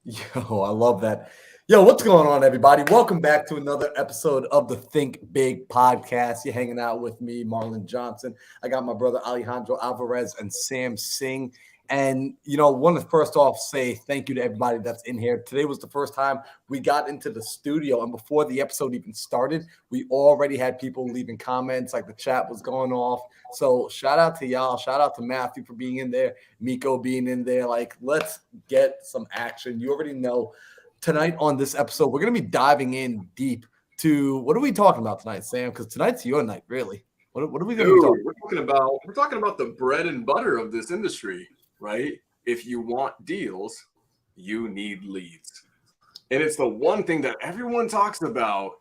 Yo, I love that. Yo, what's going on, everybody? Welcome back to another episode of the Think Big podcast. You're hanging out with me, Marlon Johnson. I got my brother Alejandro Alvarez and Sam Singh. And, want to first off say thank you to everybody that's in here. Today was the first time we got into the studio. And before the episode even started, we already had people leaving comments, like the chat was going off. So shout out to y'all. Shout out to Matthew for being in there, Miko being in there. Like, let's get some action. You already know tonight on this episode, we're going to be diving in deep to what are we talking about tonight, Sam? Because tonight's your night, really. What are we going to be talking about? We're talking about the bread and butter of this industry, right? If you want deals, you need leads. And it's the one thing that everyone talks about,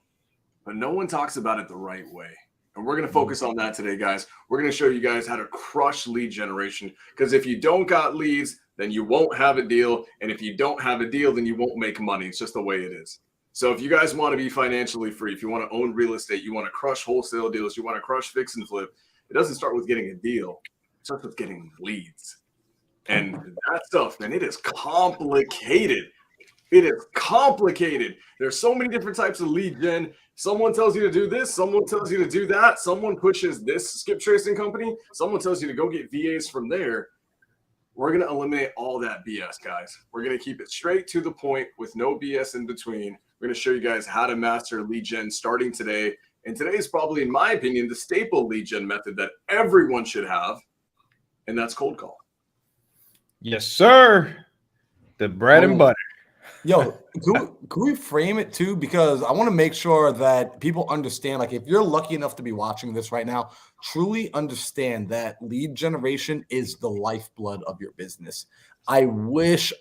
but no one talks about it the right way. And we're going to focus on that today, guys. We're going to show you guys how to crush lead generation. Because if you don't got leads, then you won't have a deal. And if you don't have a deal, then you won't make money. It's just the way it is. So if you guys want to be financially free, if you want to own real estate, you want to crush wholesale deals, you want to crush fix and flip, it doesn't start with getting a deal. It starts with getting leads. And that stuff, man, it is complicated. It is complicated. There's so many different types of lead gen. Someone tells you to do this. Someone tells you to do that. Someone pushes this skip tracing company. Someone tells you to go get VAs from there. We're going to eliminate all that BS, guys. We're going to keep it straight to the point with no BS in between. We're going to show you guys how to master lead gen starting today. And today is probably, in my opinion, the staple lead gen method that everyone should have. And that's cold call. Yes, sir. The bread and butter. Yo, can we frame it too? Because I want to make sure that people understand, like if you're lucky enough to be watching this right now, truly understand that lead generation is the lifeblood of your business. I wish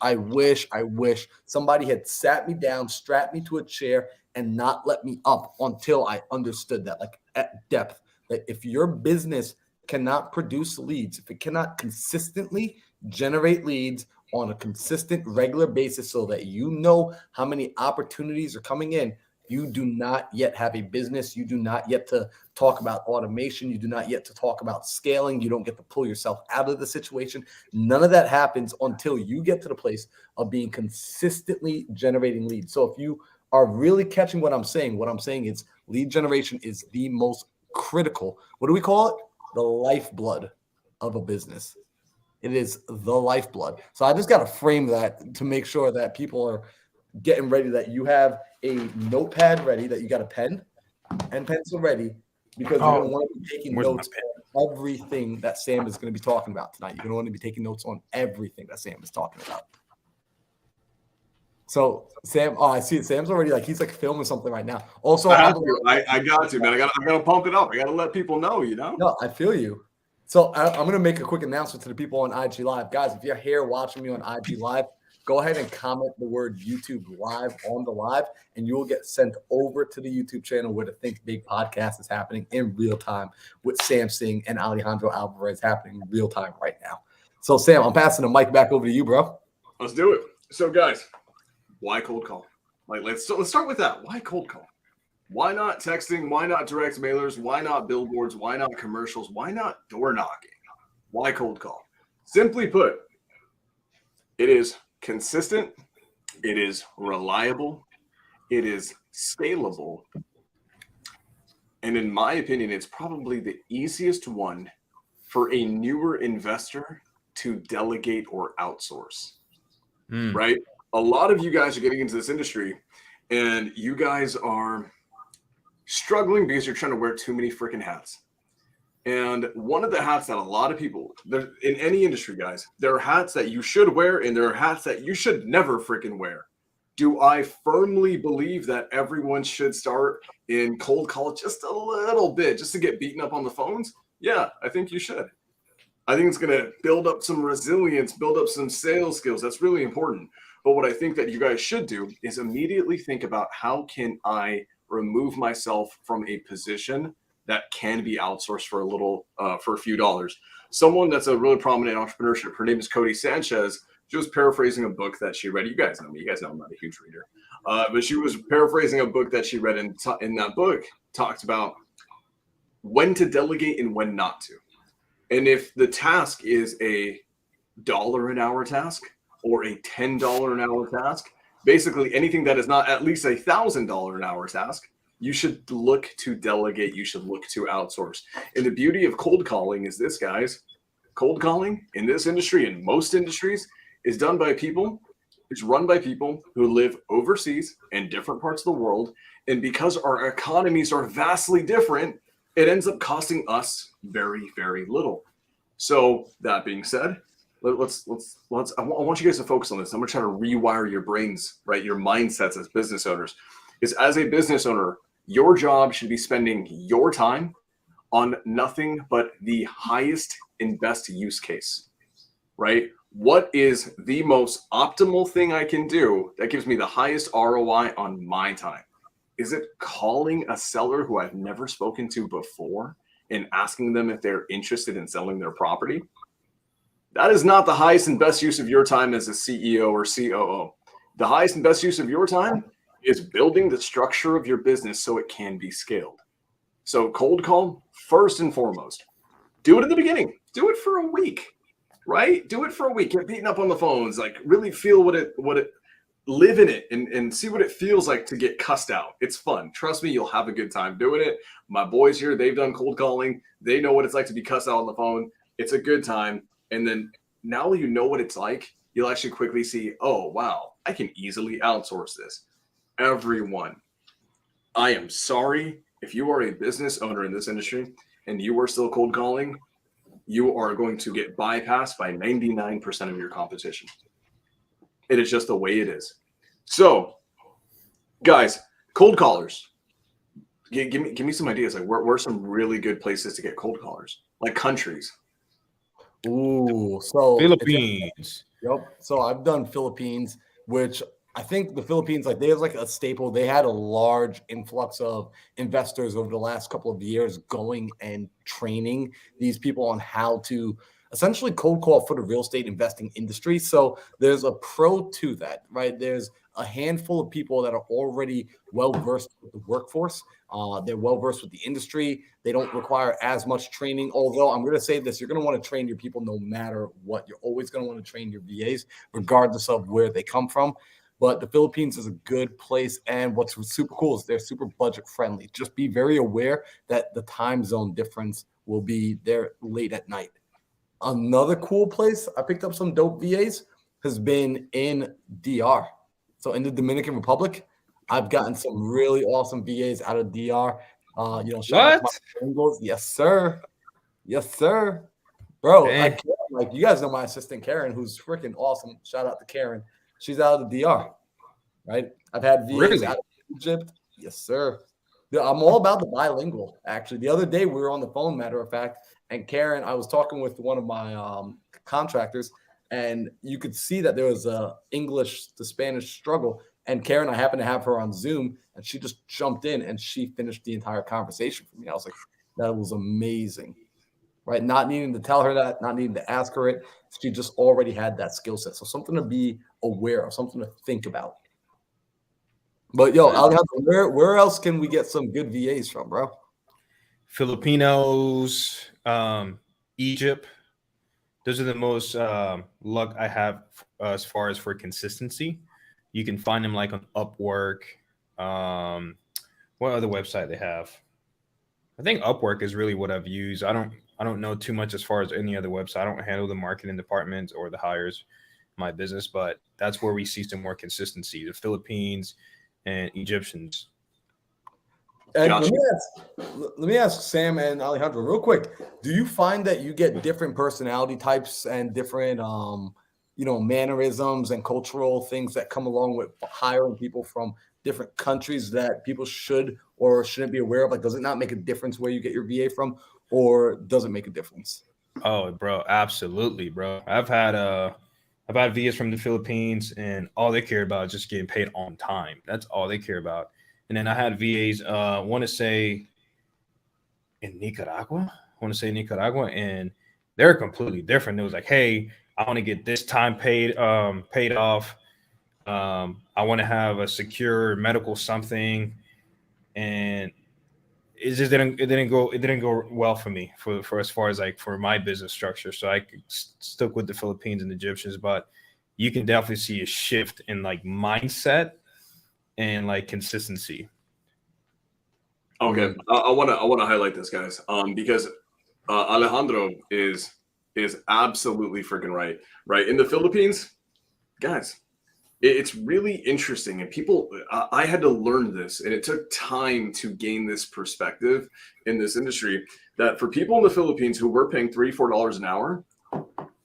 somebody had sat me down, strapped me to a chair, and not let me up until I understood that, like at depth, that if your business cannot produce leads, if it cannot consistently generate leads on a consistent, regular basis so that you know how many opportunities are coming in, you do not yet have a business. You do not yet to talk about automation. You do not yet to talk about scaling. You don't get to pull yourself out of the situation. None of that happens until you get to the place of being consistently generating leads. So if you are really catching what I'm saying is lead generation is the most critical, what do we call it? The lifeblood of a business. It is the lifeblood. So I just got to frame that to make sure that people are getting ready, that you have a notepad ready, that you got a pen and pencil ready, because you're going to want to be taking notes on everything that Sam is going to be talking about tonight. You're going to want to be taking notes on everything that Sam is talking about. So Sam, I see it. Sam's already he's filming something right now. Also, I got to, man. I got to pump it up. I got to let people know, No, I feel you. So I'm going to make a quick announcement to the people on IG Live. Guys, if you're here watching me on IG Live, go ahead and comment the word YouTube Live on the live, and you will get sent over to the YouTube channel where the Think Big podcast is happening in real time with Sam Singh and Alejandro Alvarez happening in real time right now. So, Sam, I'm passing the mic back over to you, bro. Let's do it. So, guys, why cold call? Let's start with that. Why cold call? Why not texting? Why not direct mailers? Why not billboards? Why not commercials? Why not door knocking? Why cold call? Simply put, it is consistent, it is reliable, it is scalable, and in my opinion, it's probably the easiest one for a newer investor to delegate or outsource, right? A lot of you guys are getting into this industry and you guys are struggling because you're trying to wear too many freaking hats. And one of the hats that a lot of people, in any industry, guys, there are hats that you should wear and there are hats that you should never freaking wear. Do I firmly believe that everyone should start in cold call just a little bit, just to get beaten up on the phones? Yeah, I think you should. I think it's going to build up some resilience, build up some sales skills. That's really important. But what I think that you guys should do is immediately think about, how can I remove myself from a position that can be outsourced for a few dollars. Someone that's a really prominent entrepreneurship, her name is Cody Sanchez. She was paraphrasing a book that she read. You guys know me. You guys know I'm not a huge reader. But she was paraphrasing a book that she read, and in that book talked about when to delegate and when not to. And if the task is a $1 an hour task, or a $10 an hour task, basically anything that is not at least $1,000 an hour task, you should look to delegate. You should look to outsource. And the beauty of cold calling is this, guys. Cold calling in this industry and most industries is done by people. It's run by people who live overseas in different parts of the world. And because our economies are vastly different, it ends up costing us very, very little. So that being said, I want you guys to focus on this. I'm going to try to rewire your brains, right? Your mindsets as business owners. Is as a business owner, your job should be spending your time on nothing but the highest and best use case, right? What is the most optimal thing I can do that gives me the highest ROI on my time? Is it calling a seller who I've never spoken to before and asking them if they're interested in selling their property? That is not the highest and best use of your time as a CEO or COO. The highest and best use of your time is building the structure of your business so it can be scaled. So cold call, first and foremost. Do it in the beginning. Do it for a week, right? Do it for a week. Get beaten up on the phones. Like really feel what it live in it and see what it feels like to get cussed out. It's fun. Trust me, you'll have a good time doing it. My boys here, they've done cold calling. They know what it's like to be cussed out on the phone. It's a good time. And then now you know what it's like, you'll actually quickly see, oh, wow, I can easily outsource this. Everyone, I am sorry if you are a business owner in this industry and you are still cold calling, you are going to get bypassed by 99% of your competition. It is just the way it is. So, guys, cold callers, give me some ideas. Like, where are some really good places to get cold callers? Like countries. Ooh, so Philippines. Yep. So I've done Philippines, which I think the Philippines, like they have like a staple. They had a large influx of investors over the last couple of years going and training these people on how to essentially cold call for the real estate investing industry. So there's a pro to that, right? There's a handful of people that are already well versed with the workforce. They're well versed with the industry. They don't require as much training. Although I'm going to say this, you're going to want to train your people no matter what. You're always going to want to train your VAs, regardless of where they come from. But the Philippines is a good place. And what's super cool is they're super budget friendly. Just be very aware that the time zone difference will be there late at night. Another cool place I picked up some dope VAs has been in DR. So in the Dominican Republic, I've gotten some really awesome VAs out of DR. Shout out to my Bengals. Yes, sir. Yes, sir. Bro, like you guys know my assistant Karen, who's freaking awesome. Shout out to Karen. She's out of the DR, right? I've had VAs out of Egypt. Yes, sir. I'm all about the bilingual, actually. The other day we were on the phone, matter of fact, and Karen, I was talking with one of my contractors, and you could see that there was a English to Spanish struggle. And Karen, I happened to have her on Zoom, and she just jumped in and she finished the entire conversation for me. I was like, that was amazing, right? Not needing to tell her that, not needing to ask her it. She just already had that skill set. So something to be aware of, something to think about. But yo, Alejandro, where else can we get some good VAs from, bro? Filipinos, Egypt. Those are the most luck I have as far as for consistency. You can find them like on Upwork. What other website they have? I think Upwork is really what I've used. I don't know too much as far as any other website. I don't handle the marketing department or the hires in my business, but that's where we see some more consistency. The Philippines and Egyptians. And let me ask Sam and Alejandro real quick. Do you find that you get different personality types and different mannerisms and cultural things that come along with hiring people from different countries that people should or shouldn't be aware of? Like, does it not make a difference where you get your VA from, or does it make a difference? Oh, bro, absolutely, bro. I've had VAs from the Philippines, and all they care about is just getting paid on time. That's all they care about. And then I had VAs, want to say Nicaragua, and they're completely different. It was like, hey, I want to get this time paid off. I want to have a secure medical something, and it didn't go well for me for as far as like for my business structure. So I stuck with the Philippines and Egyptians, but you can definitely see a shift in like mindset and like consistency. Okay, I want to highlight this, guys, because Alejandro is absolutely freaking right. Right in the Philippines, guys, it's really interesting, and people, I had to learn this, and it took time to gain this perspective in this industry. That for people in the Philippines who were paying $3-4 an hour,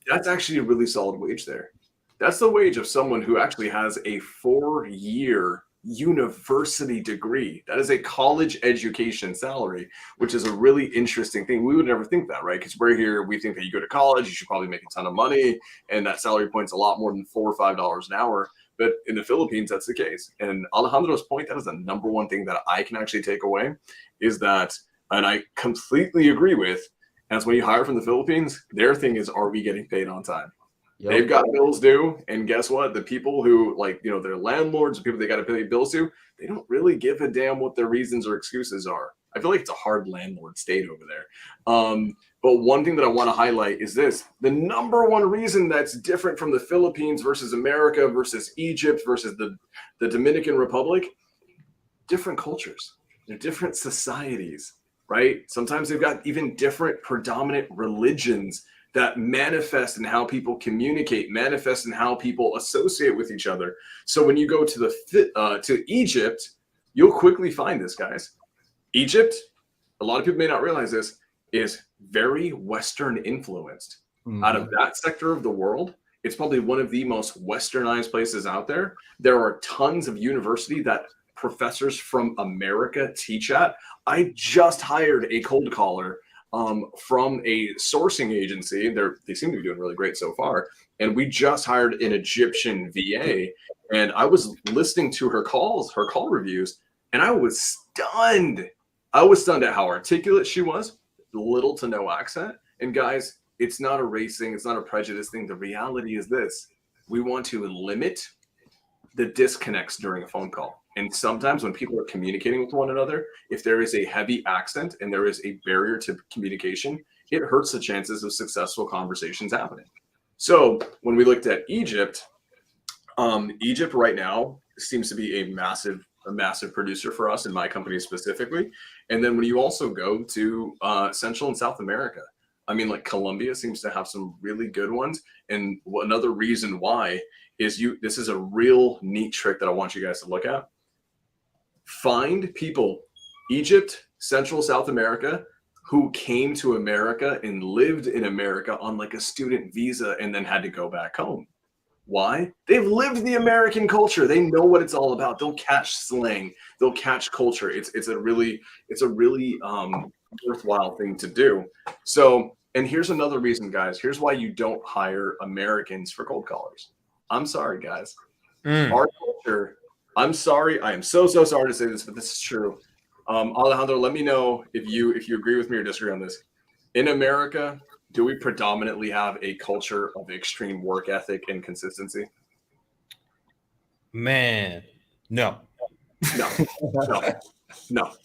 that's actually a really solid wage there. That's the wage of someone who actually has a 4-year university degree. That is a college education salary, which is a really interesting thing. We would never think that, right? Because we're here, we think that you go to college, you should probably make a ton of money, and that salary point's a lot more than $4 or $5 an hour. But in the Philippines, that's the case. And Alejandro's point, that is the number one thing that I can actually take away, is that, and I completely agree with, as when you hire from the Philippines, their thing is, are we getting paid on time? Yep. They've got bills due, and guess what? The people who, like, you know, their landlords, the people they got to pay bills to, they don't really give a damn what their reasons or excuses are. I feel like it's a hard landlord state over there. But one thing that I want to highlight is this: the number one reason that's different from the Philippines versus America versus Egypt versus the Dominican Republic, different cultures. They're different societies, right? Sometimes they've got even different predominant religions that manifest in how people communicate, manifest in how people associate with each other. So when you go to Egypt, you'll quickly find this, guys. Egypt, a lot of people may not realize this, is very Western influenced. Mm-hmm. Out of that sector of the world, it's probably one of the most westernized places out there. There are tons of university that professors from America teach at. I just hired a cold caller from a sourcing agency. They seem to be doing really great so far. And we just hired an Egyptian VA, and I was listening to her call reviews, and I was stunned. I was stunned at how articulate she was, little to no accent. And guys, it's not a race thing. It's not a prejudice thing. The reality is this: we want to limit the disconnects during a phone call. And sometimes when people are communicating with one another, if there is a heavy accent and there is a barrier to communication, it hurts the chances of successful conversations happening. So when we looked at Egypt, Egypt right now seems to be a massive producer for us in my company specifically. And then when you also go to Central and South America, I mean, like Colombia seems to have some really good ones. And another reason why is this is a real neat trick that I want you guys to look at. Find people, Egypt, Central, South America, who came to America and lived in America on like a student visa and then had to go back home. Why? They've lived the American culture. They know what it's all about. They'll catch slang. They'll catch culture. It's a really worthwhile thing to do. So, and here's another reason, guys. Here's why you don't hire Americans for cold callers. I'm sorry, guys. Our culture. I'm sorry. I am so sorry to say this, but this is true. Alejandro, let me know if you agree with me or disagree on this. In America, do we predominantly have a culture of extreme work ethic and consistency? Man, no. No.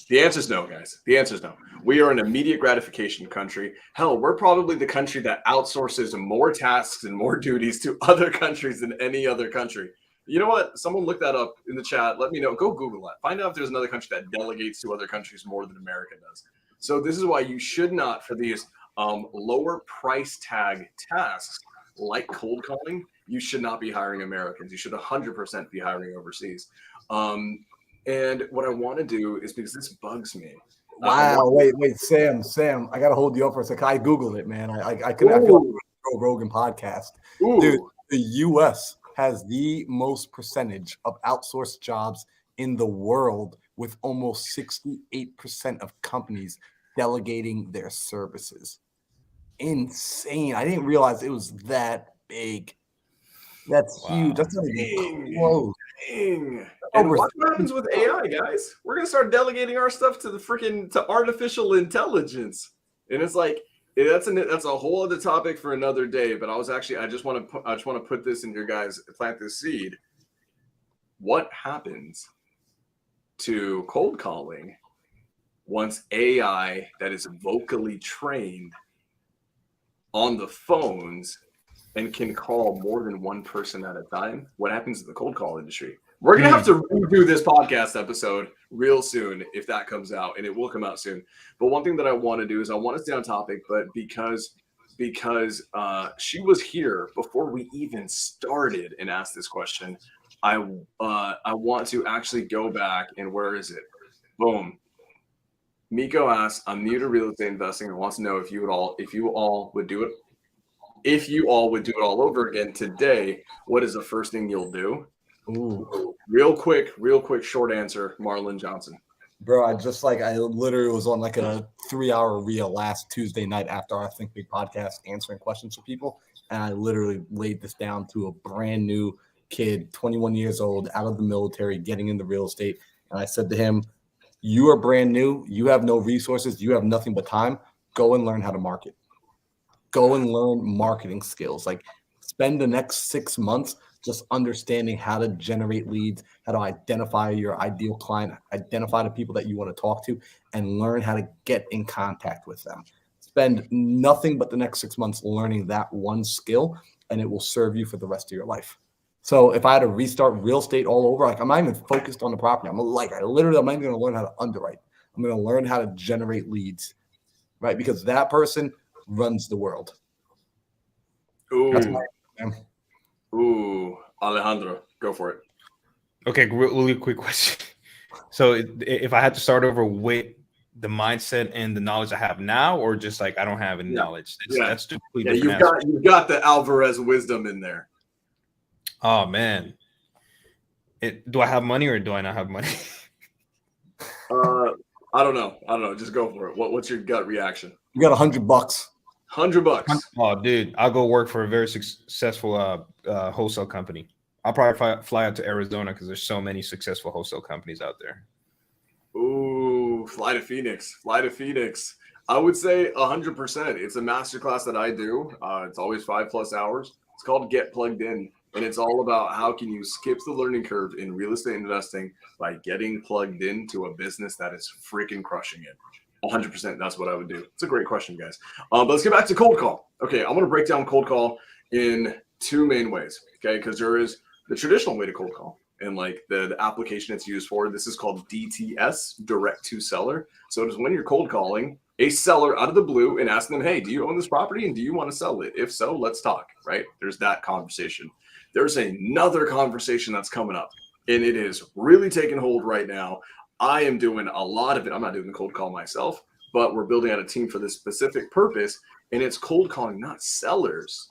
The answer is no, guys. The answer is no. We are an immediate gratification country. Hell, we're probably the country that outsources more tasks and more duties to other countries than any other country. You know what? Someone look that up in the chat. Let me know. Go Google that. Find out if there's another country that delegates to other countries more than America does. So this is why you should not, for these lower price tag tasks like cold calling, you should not be hiring Americans. You should 100% be hiring overseas. And what I want to do is, because this bugs me. Wow, wait, Sam, I gotta hold you up for a second. I Googled it, man. I feel like Joe Rogan podcast. Ooh. Dude, the US has the most percentage of outsourced jobs in the world, with almost 68% of companies delegating their services. Insane. I didn't realize it was that big. That's huge. That's not even close. Dang. And what happens with AI, guys? We're gonna start delegating our stuff to artificial intelligence, and it's like that's a whole other topic for another day. But I just want to put this in your guys, plant this seed. What happens to cold calling once AI that is vocally trained on the phones and can call more than one person at a time, what happens in the cold call industry? We're going to have to redo this podcast episode real soon if that comes out, and it will come out soon. But one thing that I want to do is I want to stay on topic, but because she was here before we even started and asked this question, I want to actually go back, and where is it? Boom. Miko asks, I'm new to real estate investing and wants to know if you all would do it all over again today, what is the first thing you'll do? Ooh. Real quick, short answer, Marlon Johnson. Bro, I literally was on like a 3-hour reel last Tuesday night after our Think Big podcast answering questions for people. And I literally laid this down to a brand new kid, 21 years old, out of the military, getting into real estate. And I said to him, you are brand new. You have no resources. You have nothing but time. Go and learn how to market. Go and learn marketing skills. Like, spend the next 6 months just understanding how to generate leads, how to identify your ideal client, identify the people that you want to talk to, and learn how to get in contact with them. Spend nothing but the next 6 months learning that one skill, and it will serve you for the rest of your life. So if I had to restart real estate all over, like, I'm not even focused on the property. I'm not even going to learn how to underwrite. I'm going to learn how to generate leads, right? Because that person runs the world. Ooh, Alejandro, go for it. Okay, really quick question. So if I had to start over with the mindset and the knowledge I have now, or just like I don't have any knowledge, that's completely different. You've got the Alvarez wisdom in there. Oh man, do I have money or do I not have money? I don't know. Just go for it. What's your gut reaction? You got $100. $100. Oh, dude, I'll go work for a very successful wholesale company. I'll probably fly out to Arizona because there's so many successful wholesale companies out there. Ooh, fly to Phoenix. I would say 100%. It's a masterclass that I do. It's always 5+ hours. It's called Get Plugged In. And it's all about how can you skip the learning curve in real estate investing by getting plugged into a business that is freaking crushing it. 100%. That's what I would do. It's a great question, guys. But let's get back to cold call. Okay, I'm going to break down cold call in 2 main ways. Okay, because there is the traditional way to cold call and like the application it's used for. This is called DTS, direct to seller. So it is when you're cold calling a seller out of the blue and asking them, hey, do you own this property and do you want to sell it? If so, let's talk, right? There's that conversation. There's another conversation that's coming up, and it is really taking hold right now. I am doing a lot of it. I'm not doing the cold call myself, but we're building out a team for this specific purpose, and it's cold calling, not sellers.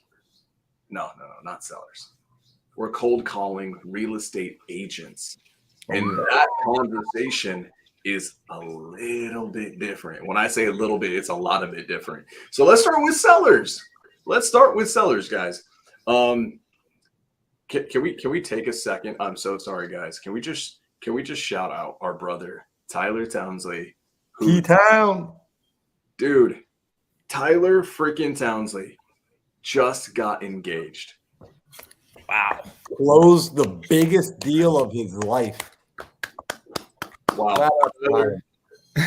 No, not sellers. We're cold calling real estate agents. And that conversation is a little bit different. When I say a little bit, it's a lot of it different. So let's start with sellers. Guys. Can we take a second? I'm so sorry, guys. Can we just shout out our brother Tyler Townsley? T-Town. Dude, Tyler freaking Townsley just got engaged. Wow. Closed the biggest deal of his life. Wow.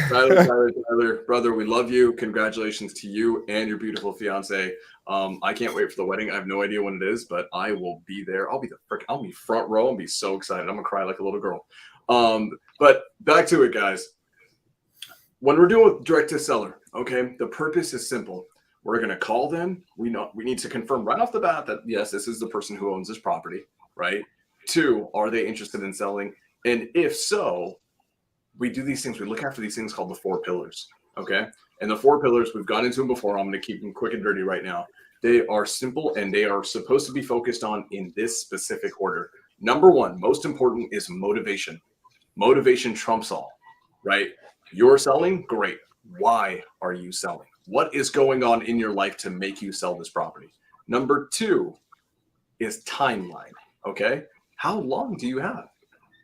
Tyler, brother, we love you. Congratulations to you and your beautiful fiance. I can't wait for the wedding. I have no idea when it is, but I will be there. I'll be front row and be so excited. I'm gonna cry like a little girl. But back to it, guys. When we're doing direct to seller, okay, the purpose is simple. We're gonna call them. We need to confirm right off the bat that yes, this is the person who owns this property, right? 2, are they interested in selling? And if so, we do these things. We look after these things called the 4 pillars. Okay. And the 4 pillars, we've gone into them before. I'm going to keep them quick and dirty right now. They are simple and they are supposed to be focused on in this specific order. Number 1, most important, is motivation. Motivation trumps all, right? You're selling? Great. Why are you selling? What is going on in your life to make you sell this property? Number 2 is timeline. Okay. How long do you have?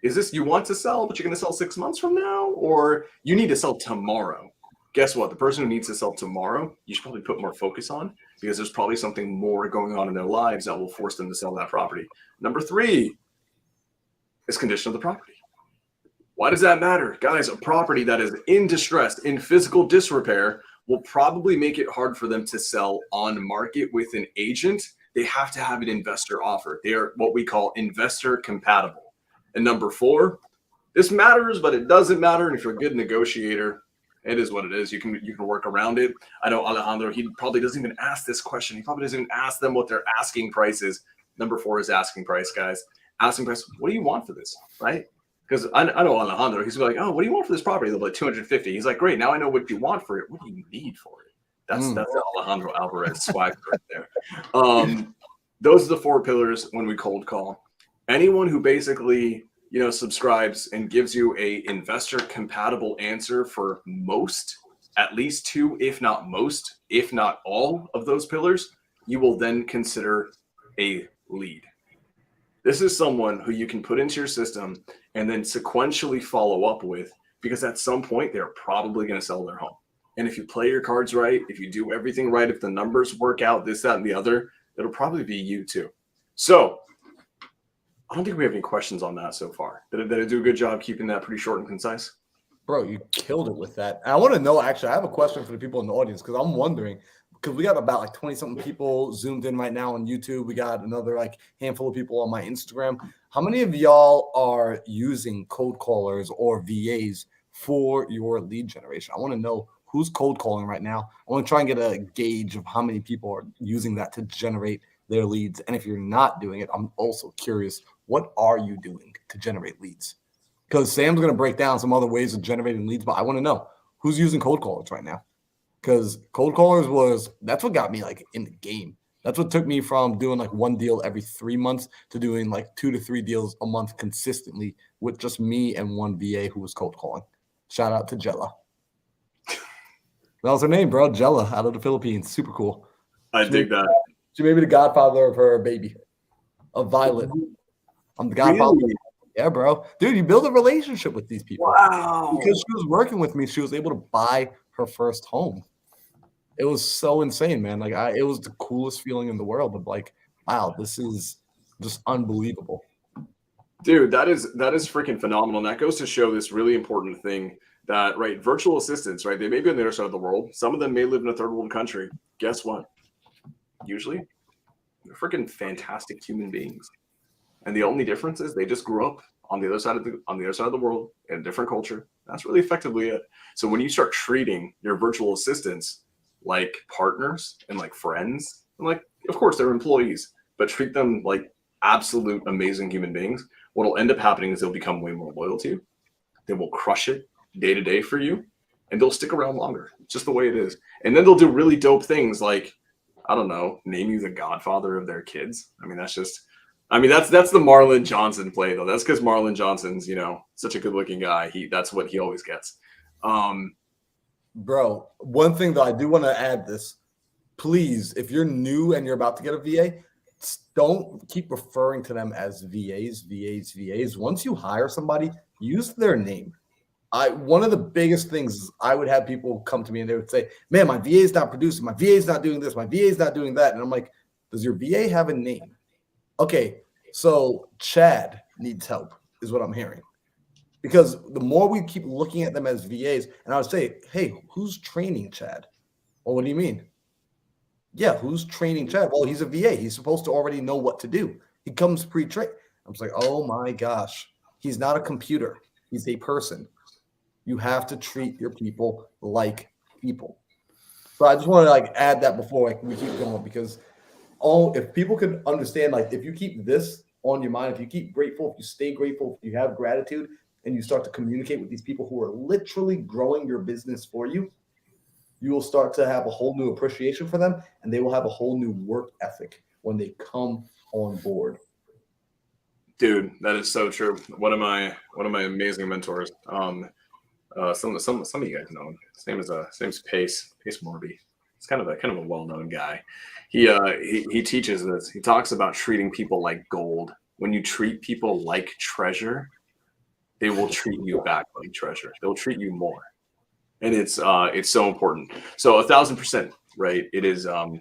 Is this you want to sell, but you're going to sell 6 months from now, or you need to sell tomorrow? Guess what? The person who needs to sell tomorrow, you should probably put more focus on because there's probably something more going on in their lives that will force them to sell that property. Number 3 is condition of the property. Why does that matter? Guys, a property that is in distress, in physical disrepair, will probably make it hard for them to sell on market with an agent they have to have an investor offer. They are what we call investor compatible. And number 4, this matters, but it doesn't matter. And if you're a good negotiator, it is what it is. You can work around it. I know Alejandro, he probably doesn't even ask this question. He probably doesn't even ask them what their asking price is. Number 4 is asking price, guys. Asking price, what do you want for this, right? Because I know Alejandro, he's like, oh, what do you want for this property? They'll be like 250. He's like, great, now I know what you want for it. What do you need for it? That's Alejandro Alvarez swag right there. Those are the 4 pillars when we cold call. Anyone who basically, subscribes and gives you a investor compatible answer for most, at least 2, if not most, if not all of those pillars, you will then consider a lead. This is someone who you can put into your system and then sequentially follow up with, because at some point they're probably going to sell their home. And if you play your cards right, if you do everything right, if the numbers work out, this, that, and the other, it'll probably be you too. So I don't think we have any questions on that so far. Did I do a good job keeping that pretty short and concise? Bro, you killed it with that. And I want to know, actually, I have a question for the people in the audience, because I'm wondering, because we got about like 20-something people zoomed in right now on YouTube. We got another like handful of people on my Instagram. How many of y'all are using cold callers or VAs for your lead generation? I want to know who's cold calling right now. I want to try and get a gauge of how many people are using that to generate their leads. And if you're not doing it, I'm also curious, what are you doing to generate leads? Because Sam's going to break down some other ways of generating leads, but I want to know who's using cold callers right now. Because cold callers that's what got me like in the game. That's what took me from doing like 1 deal every 3 months to doing like 2 to 3 deals a month consistently with just me and 1 VA who was cold calling. Shout out to Jella. That was her name, bro. Jella, out of the Philippines. Super cool. I dig that. She may be the godfather of her baby, of Violet. I'm the godfather. Really? Yeah, bro. Dude, you build a relationship with these people. Wow. Because she was working with me, she was able to buy her first home. It was so insane, man. Like, it was the coolest feeling in the world of like, wow, this is just unbelievable. Dude, that is freaking phenomenal. And that goes to show this really important thing that, right, virtual assistants, right, they may be on the other side of the world. Some of them may live in a third world country. Guess what? Usually, they're freaking fantastic human beings. And the only difference is they just grew up on the other side of the world in a different culture. That's really effectively it. So when you start treating your virtual assistants like partners and like friends, and like, of course, they're employees, but treat them like absolute amazing human beings, what will end up happening is they'll become way more loyal to you. They will crush it day to day for you, and they'll stick around longer. It's just the way it is. And then they'll do really dope things like, I don't know, name you the godfather of their kids. I mean, that's the Marlon Johnson play, though. That's because Marlon Johnson's, such a good looking guy. That's what he always gets. Bro, one thing though, I do want to add this. Please, if you're new and you're about to get a VA, don't keep referring to them as VAs. Once you hire somebody, use their name. One of the biggest things is I would have people come to me and they would say, man, my VA is not producing, my VA is not doing this, my VA is not doing that. And I'm like, does your VA have a name? Okay, so Chad needs help is what I'm hearing. Because the more we keep looking at them as VAs, and I would say, hey, who's training Chad? Well, what do you mean? Yeah, who's training Chad? Well, he's a VA. He's supposed to already know what to do. He comes pre-trained. I'm just like, oh my gosh. He's not a computer. He's a person. You have to treat your people like people. So I just want to like add that before we keep going, because if people can understand, like if you keep this on your mind, if you keep grateful, if you stay grateful, if you have gratitude, and you start to communicate with these people who are literally growing your business for you, you will start to have a whole new appreciation for them, and they will have a whole new work ethic when they come on board. Dude, that is so true. One of my amazing mentors. Some of you guys know him. His name is Pace Morby. He's kind of a well-known guy. He teaches this. He talks about treating people like gold. When you treat people like treasure, they will treat you back like treasure. They'll treat you more. And it's so important. So 1,000%, right? It is, and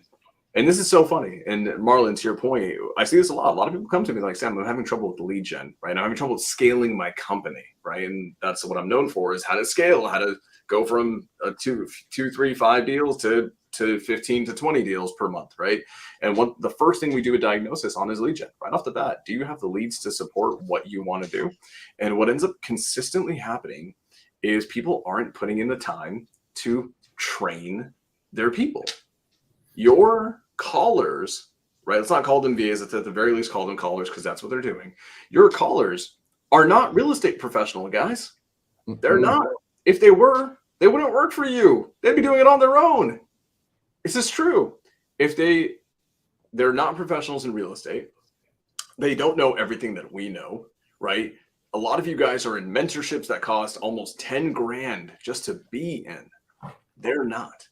this is so funny. And Marlon, to your point, I see this a lot. A lot of people come to me like, Sam, I'm having trouble with the lead gen, right? I'm having trouble with scaling my company, right? And that's what I'm known for, is how to scale, how to go from 2, 3, 5 deals to to 15 to 20 deals per month, right? And what the first thing we do a diagnosis on is lead gen. Right off the bat, do you have the leads to support what you want to do? And what ends up consistently happening is people aren't putting in the time to train their people. Your callers, right? Let's not call them VAs. Let's at the very least call them callers, because that's what they're doing. Your callers are not real estate professional guys. They're not. If they were, they wouldn't work for you. They'd be doing it on their own. This is true. If they're not professionals in real estate, they don't know everything that we know, right? A lot of you guys are in mentorships that cost almost 10 grand just to be in. They're not,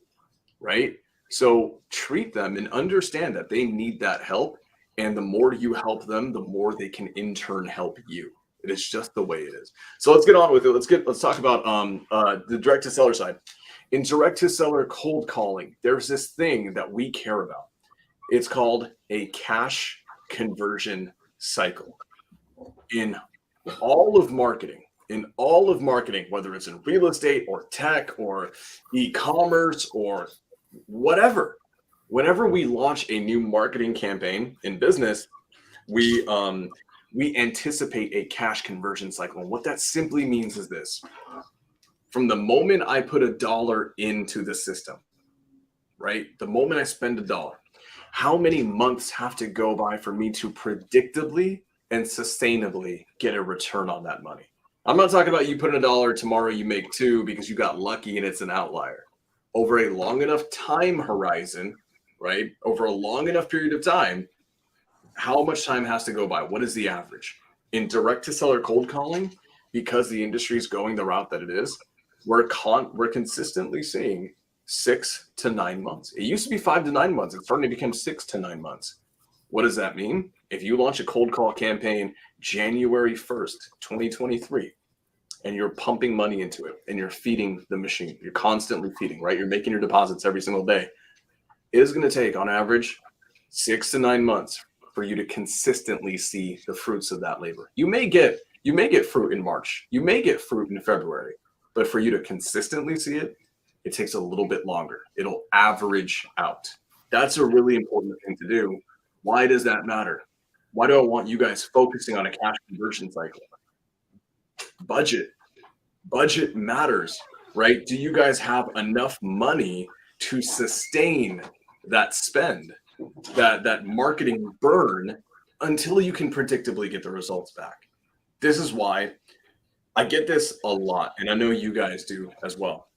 right? So treat them and understand that they need that help. And the more you help them, the more they can in turn help you. It is just the way it is. So let's get on with it. Let's talk about the direct to seller side. In direct to seller cold calling, there's this thing that we care about. It's called a cash conversion cycle. In all of marketing, whether it's in real estate or tech or e-commerce or whatever, whenever we launch a new marketing campaign in business, we anticipate a cash conversion cycle. And what that simply means is this: from the moment I put $1 into the system, right? The moment I spend $1, how many months have to go by for me to predictably and sustainably get a return on that money? I'm not talking about you put in $1, tomorrow you make $2 because you got lucky and it's an outlier. Over a long enough time horizon, right? Over a long enough period of time, how much time has to go by? What is the average? In direct to seller cold calling, because the industry is going the route that it is, we're consistently seeing 6 to 9 months. It used to be 5 to 9 months. It's starting to become 6 to 9 months. What does that mean? If you launch a cold call campaign January 1st, 2023, and you're pumping money into it and you're feeding the machine, you're constantly feeding, right? You're making your deposits every single day. It is going to take, on average, 6 to 9 months for you to consistently see the fruits of that labor. You may get fruit in March. You may get fruit in February. But for you to consistently see it, it takes a little bit longer. It'll average out. That's a really important thing to do. Why does that matter? Why do I want you guys focusing on a cash conversion cycle? Budget. Budget matters, right? Do you guys have enough money to sustain that spend, that marketing burn, until you can predictably get the results back? This is why I get this a lot, and I know you guys do as well.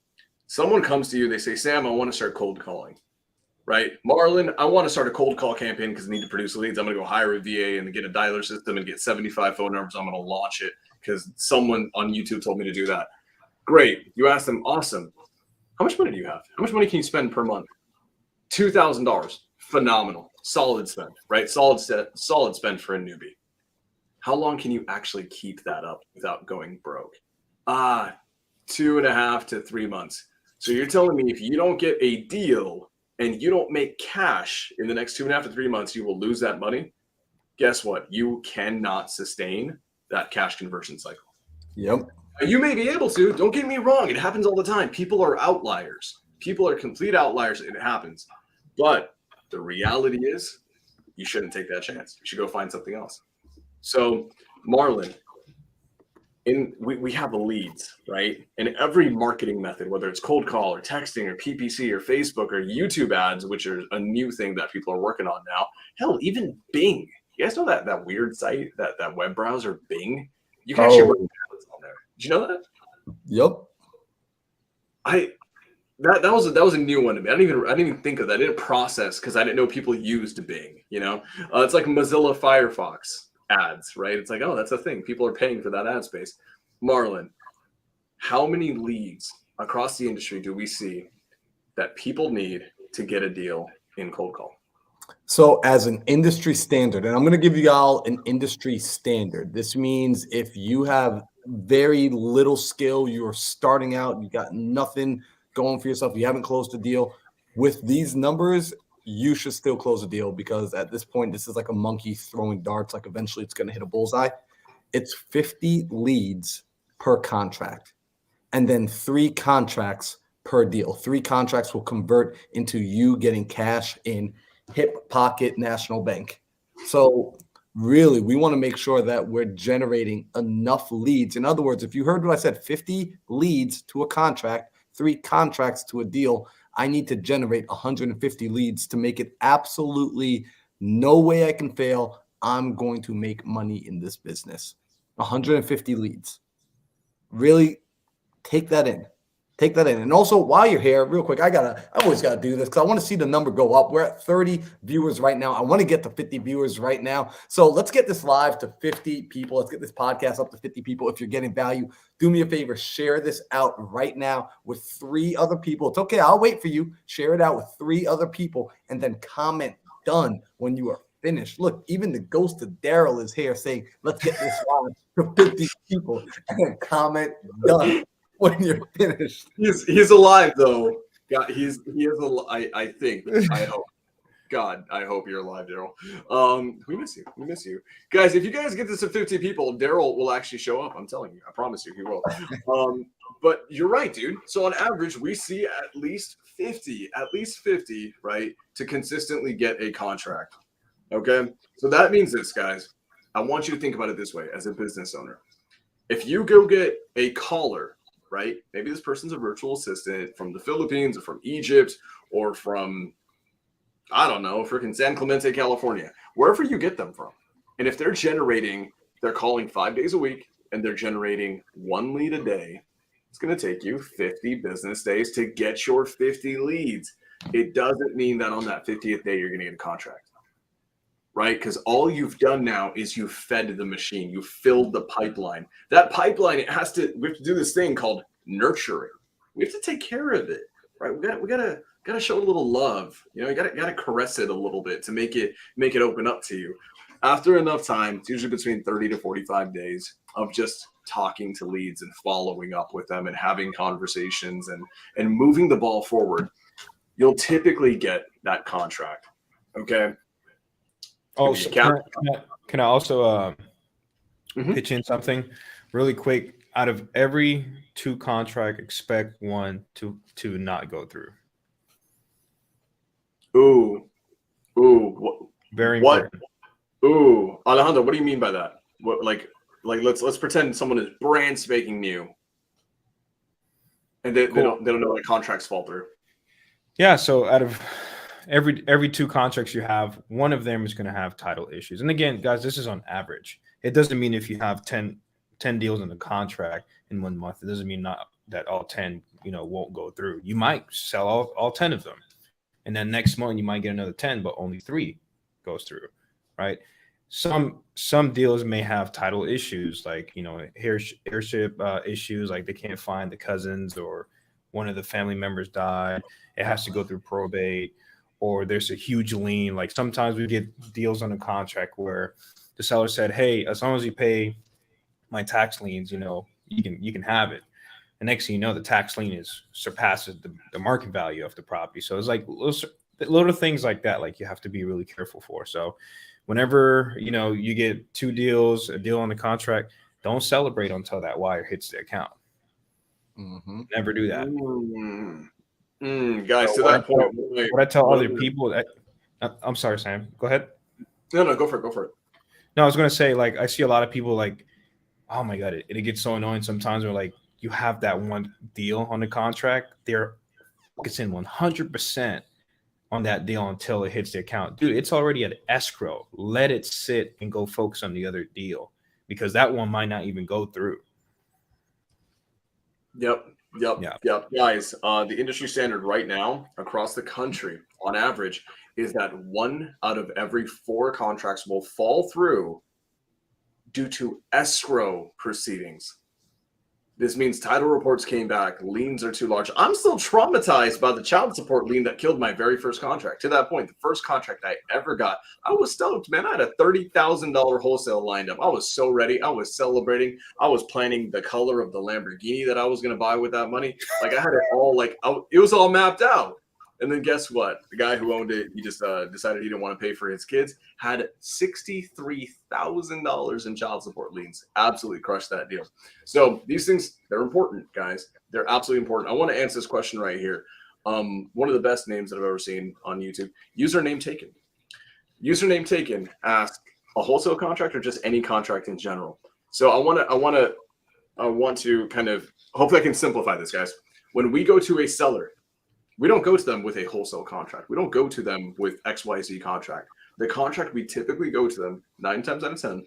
Someone comes to you, they say, Sam, I want to start cold calling, right? Marlon, I want to start a cold call campaign because I need to produce leads. I'm going to go hire a VA and get a dialer system and get 75 phone numbers. I'm going to launch it because someone on YouTube told me to do that. Great. You ask them, awesome. How much money do you have? How much money can you spend per month? $2,000. Phenomenal. Solid spend, right? Solid spend for a newbie. How long can you actually keep that up without going broke? 2.5 to 3 months. So you're telling me if you don't get a deal and you don't make cash in the next 2.5 to 3 months, you will lose that money? Guess what? You cannot sustain that cash conversion cycle. Yep. You may be able to. Don't get me wrong. It happens all the time. People are outliers. People are complete outliers. It happens. But the reality is you shouldn't take that chance. You should go find something else. So, Marlon, we have leads, right? And every marketing method, whether it's cold call or texting or PPC or Facebook or YouTube ads, which are a new thing that people are working on now. Hell, even Bing. You guys know that weird site, that web browser, Bing? You can actually run ads on there. Did you know that? Yep. That was a new one to me. I didn't even think of that. I didn't process because I didn't know people used Bing. It's like Mozilla Firefox ads, right? It's like, oh, that's a thing. People are paying for that ad space. Marlon, how many leads across the industry do we see that people need to get a deal in cold call? So as an industry standard, and I'm going to give you all an industry standard. This means if you have very little skill, you're starting out, you got nothing going for yourself, you haven't closed a deal, with these numbers, you should still close a deal, because at this point, this is like a monkey throwing darts. Like eventually it's going to hit a bullseye. It's 50 leads per contract, and then 3 contracts per deal. 3 contracts will convert into you getting cash in hip pocket National Bank. So really, we want to make sure that we're generating enough leads. In other words, if you heard what I said, 50 leads to a contract, 3 contracts to a deal, I need to generate 150 leads to make it absolutely no way I can fail. I'm going to make money in this business. 150 leads. Really take that in. Take that in. And also, while you're here, real quick, I always gotta do this because I want to see the number go up. We're at 30 viewers right now. I want to get to 50 viewers right now. So let's get this live to 50 people. Let's get this podcast up to 50 people. If you're getting value, do me a favor, share this out right now with 3 other people. It's okay. I'll wait for you. Share it out with 3 other people and then comment done when you are finished. Look, even the ghost of Daryl is here saying, let's get this live to 50 people and then comment done when you're finished. He's alive though. God, he is alive. I think. I hope. God, I hope you're alive, Daryl. We miss you. We miss you, guys. If you guys get this to 50 people, Daryl will actually show up. I'm telling you. I promise you, he will. But you're right, dude. So on average, we see at least 50, right, to consistently get a contract. Okay, so that means this, guys. I want you to think about it this way as a business owner. If you go get a caller, right? Maybe this person's a virtual assistant from the Philippines or from Egypt or from, I don't know, freaking San Clemente, California, wherever you get them from. And if they're calling 5 days a week and they're generating 1 lead a day, it's going to take you 50 business days to get your 50 leads. It doesn't mean that on that 50th day, you're going to get a contract. Right? Because all you've done now is you've fed the machine. You filled the pipeline. That pipeline, we have to do this thing called nurturing. We have to take care of it, right? We gotta show a little love. You know, you gotta caress it a little bit to make it open up to you. After enough time, it's usually between 30 to 45 days of just talking to leads and following up with them and having conversations and moving the ball forward, you'll typically get that contract. Okay. Oh, so can I also pitch in something really quick? Out of every 2 contract, expect 1 to not go through. Ooh. Very important. Ooh, Alejandro, what do you mean by that? What like let's pretend someone is brand spanking new, and they don't know that contracts fall through. Yeah. So out of every 2 contracts you have, 1 of them is going to have title issues. And again, guys, this is on average. It doesn't mean if you have 10 deals in the contract in 1 month, it doesn't mean that all 10, won't go through. You might sell all 10 of them. And then next month you might get another 10, but only 3 goes through, right? Some deals may have title issues, like, heirship issues, like they can't find the cousins or one of the family members died. It has to go through probate. Or there's a huge lien. Like sometimes we get deals on a contract where the seller said, "Hey, as long as you pay my tax liens, you can have it." And next thing you know, the tax lien surpasses the market value of the property. So it's like little things like that, like you have to be really careful for. So whenever you get 2 deals, a deal on the contract, don't celebrate until that wire hits the account. Mm-hmm. Never do that. Guys, to that point, what I tell other people, I'm sorry, Sam, go ahead. No, go for it. No, I was going to say, like, I see a lot of people like, oh my God, it gets so annoying sometimes where like you have that 1 deal on the contract, they're focusing 100% on that deal until it hits the account. Dude, it's already at escrow. Let it sit and go focus on the other deal because that one might not even go through. Yep. Guys, the industry standard right now across the country on average is that 1 out of every 4 contracts will fall through due to escrow proceedings. This means title reports came back, liens are too large. I'm still traumatized by the child support lien that killed my very first contract. To that point, the first contract I ever got, I was stoked, man. I had a $30,000 wholesale lined up. I was so ready. I was celebrating. I was planning the color of the Lamborghini that I was going to buy with that money. Like I had it all, it was all mapped out. And then guess what? The guy who owned it, he just decided he didn't want to pay for his kids, had $63,000 in child support liens. Absolutely crushed that deal. So these things, they're important, guys. They're absolutely important. I want to answer this question right here. One of the best names that I've ever seen on YouTube, username taken. Username taken asked a wholesale contract or just any contract in general. So I want to kind of, hopefully I can simplify this, guys. When we go to a seller, we don't go to them with a wholesale contract. We don't go to them with XYZ contract. The contract we typically go to them 9 times out of 10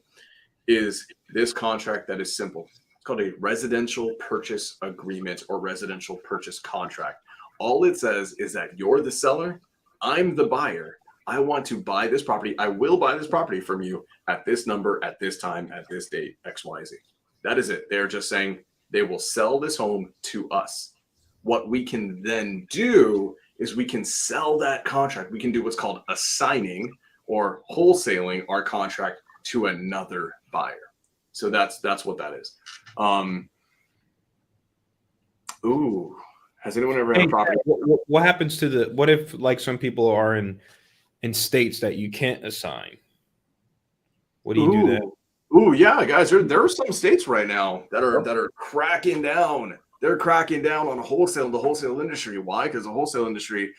is this contract that is simple. It's called a residential purchase agreement or residential purchase contract. All it says is that you're the seller, I'm the buyer. I want to buy this property. I will buy this property from you at this number, at this time, at this date, XYZ. That is it. They're just saying they will sell this home to us. What we can then do is we can sell that contract. We can do what's called assigning or wholesaling our contract to another buyer. So that's what that is. Has anyone ever had a property? What happens to what if like some people are in states that you can't assign? What do you do then? Yeah, guys, there are some states right now that are cracking down. They're cracking down on the wholesale industry. Why? Because the wholesale industry,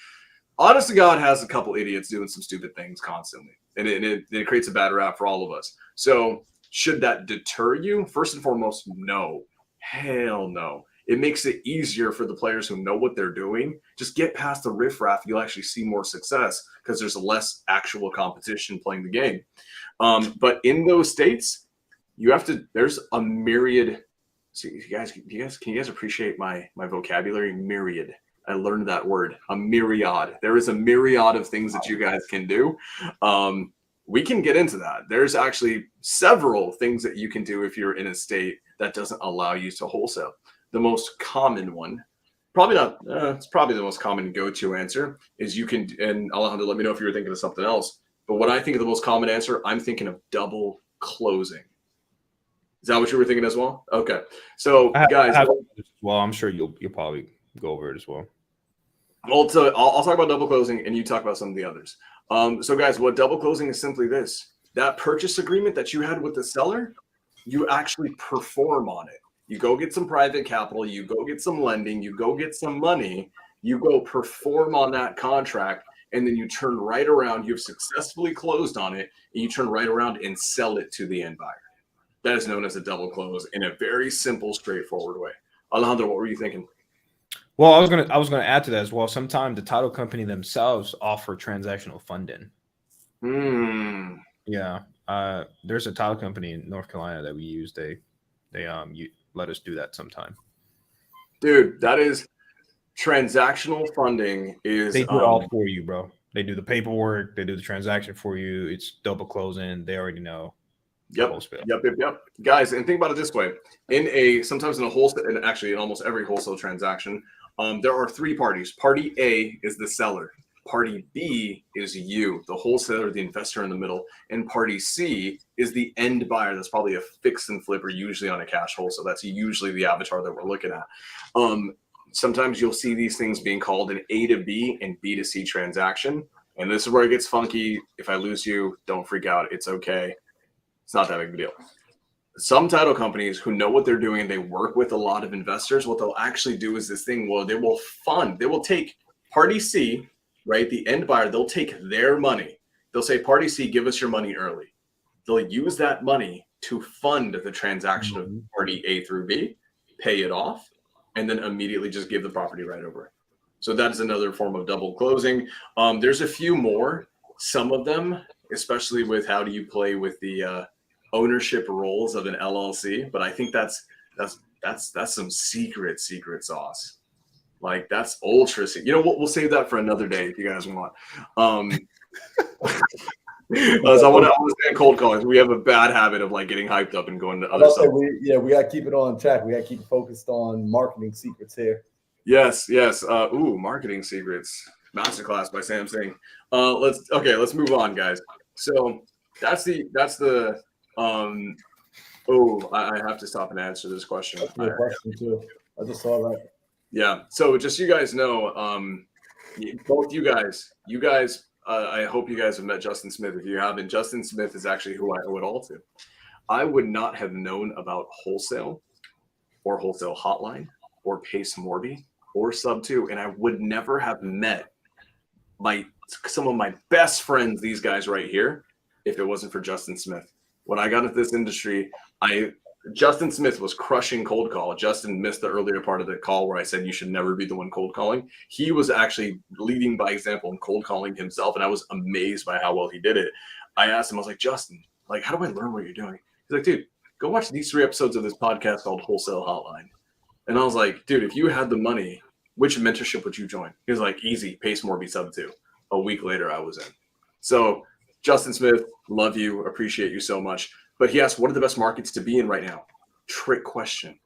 honest to God, has a couple idiots doing some stupid things constantly. And it creates a bad rap for all of us. So should that deter you? First and foremost, no. Hell no. It makes it easier for the players who know what they're doing. Just get past the riffraff. You'll actually see more success because there's less actual competition playing the game. But in those states, there's a myriad. So can you guys appreciate my vocabulary? Myriad. I learned that word, a myriad. There is a myriad of things that you guys can do. We can get into that. There's actually several things that you can do if you're in a state that doesn't allow you to wholesale. The most common one, it's probably the most common go-to answer is you can, and Alejandro, let me know if you were thinking of something else. But what I think of the most common answer, I'm thinking of double closing. Is that what you were thinking as well? Okay. So guys, well, I'm sure you'll probably go over it as well. Well, so I'll talk about double closing and you talk about some of the others. So guys, what double closing is simply this: that purchase agreement that you had with the seller, you actually perform on it. You go get some private capital, you go get some lending, you go get some money, you go perform on that contract, and then you turn right around. You've successfully closed on it, and you turn right around and sell it to the end buyer. That is known as a double close in a very simple, straightforward way. Alejandro, what were you thinking? Well, I was gonna add to that as well. Sometimes the title company themselves offer transactional funding. Yeah. There's a title company in North Carolina that we use. They let us do that sometime. Dude, that is transactional funding. They do it all for you, bro. They do the paperwork, they do the transaction for you. It's double closing. They already know. Yep. Guys, and think about it this way: sometimes in a wholesale, and actually in almost every wholesale transaction, there are 3 parties. Party A is the seller. Party B is you, the wholesaler, the investor in the middle, and party C is the end buyer. That's probably a fix and flipper, usually on a cash wholesale. That's usually the avatar that we're looking at. Sometimes you'll see these things being called an A to B and B to C transaction, and this is where it gets funky. If I lose you, don't freak out. It's okay. It's not that big of a deal. Some title companies who know what they're doing and they work with a lot of investors, what they'll actually do is this thing. Well, they will take party C, right? The end buyer, they'll take their money. They'll say, party C, give us your money early. They'll use that money to fund the transaction of party A through B, pay it off, and then immediately just give the property right over. So that is another form of double closing. There's a few more. Some of them, especially with how do you play with the ownership roles of an LLC, but I think that's some secret sauce. Like that's ultra. You know what? We'll save that for another day if you guys want. So I want to stay on cold calling. We have a bad habit of like getting hyped up and going to other stuff. We got to keep it on track. We got to keep focused on marketing secrets here. Yes. Marketing secrets masterclass by Sam Singh. Let's move on, guys. So that's the I have to stop and answer this question. That's a question too. I just saw that. Yeah. So just so you guys know, both you guys, I hope you guys have met Justin Smith. If you haven't, Justin Smith is actually who I owe it all to. I would not have known about wholesale or wholesale hotline or Pace Morby or Sub 2, and I would never have met some of my best friends, these guys right here, if it wasn't for Justin Smith. When I got into this industry, Justin Smith was crushing cold call. Justin missed the earlier part of the call where I said you should never be the one cold calling. He was actually leading by example and cold calling himself, and I was amazed by how well he did it. I asked him, I was like, Justin, like, how do I learn what you're doing? He's like, dude, go watch these 3 episodes of this podcast called Wholesale Hotline. And I was like, dude, if you had the money, which mentorship would you join? He was like, easy, Pace Morby Sub 2. A week later, I was in. So Justin Smith, love you, appreciate you so much. But he asked, what are the best markets to be in right now? Trick question.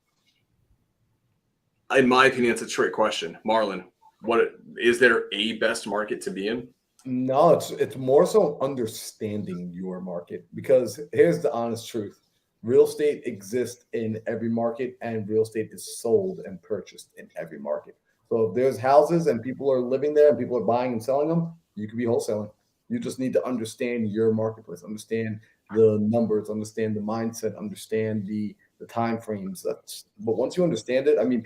In my opinion, it's a trick question. Marlon, what is there a best market to be in? No, it's more so understanding your market, because here's the honest truth. Real estate exists in every market, and real estate is sold and purchased in every market. So if there's houses and people are living there and people are buying and selling them, you could be wholesaling. You just need to understand your marketplace, understand the numbers, understand the mindset, understand the time frames. But once you understand it, I mean,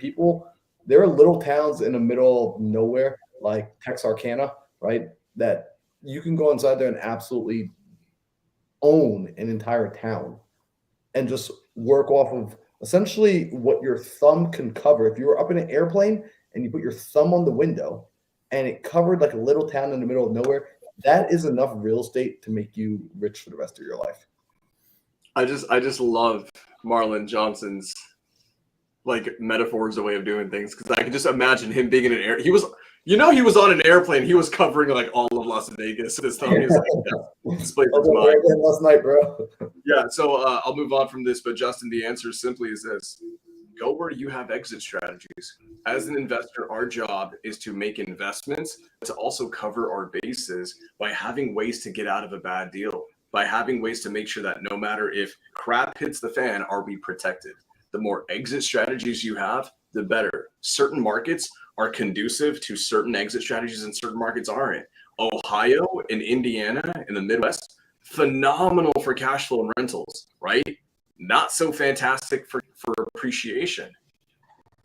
there are little towns in the middle of nowhere, like Texarkana, right? That you can go inside there and absolutely own an entire town and just work off of essentially what your thumb can cover. If you were up in an airplane and you put your thumb on the window and it covered like a little town in the middle of nowhere, that is enough real estate to make you rich for the rest of your life. I just love Marlon Johnson's like metaphors, a way of doing things, because I can just imagine him being in an air. He was on an airplane. He was covering like all of Las Vegas. This time he was like, this place is mine. Last night, bro. Yeah. So I'll move on from this, but Justin, the answer simply is this: go where you have exit strategies. As an investor, our job is to make investments, to also cover our bases by having ways to get out of a bad deal, by having ways to make sure that no matter if crap hits the fan, are we protected? The more exit strategies you have, the better. Certain markets are conducive to certain exit strategies and certain markets aren't. Ohio and Indiana in the Midwest, phenomenal for cash flow and rentals, right? Not so fantastic for appreciation.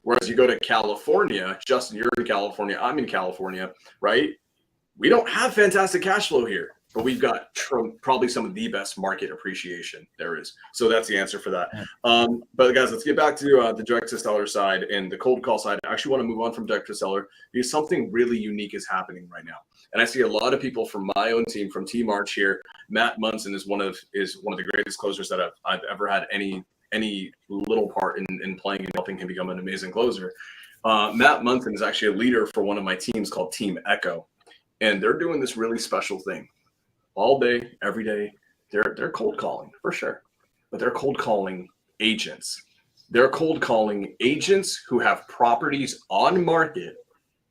Whereas you go to California, Justin, you're in California, I'm in California, right? We don't have fantastic cash flow here, but we've got probably some of the best market appreciation there is. So that's the answer for that. But guys, let's get back to the direct to seller side and the cold call side. I actually want to move on from direct to seller because something really unique is happening right now. And I see a lot of people from my own team, from Team Arch here. Matt Munson is one of the greatest closers that I've ever had any little part in playing and helping him become an amazing closer. Matt Munson is actually a leader for one of my teams called Team Echo. And they're doing this really special thing. All day, every day, they're cold calling for sure, but they're cold calling agents. They're cold calling agents who have properties on market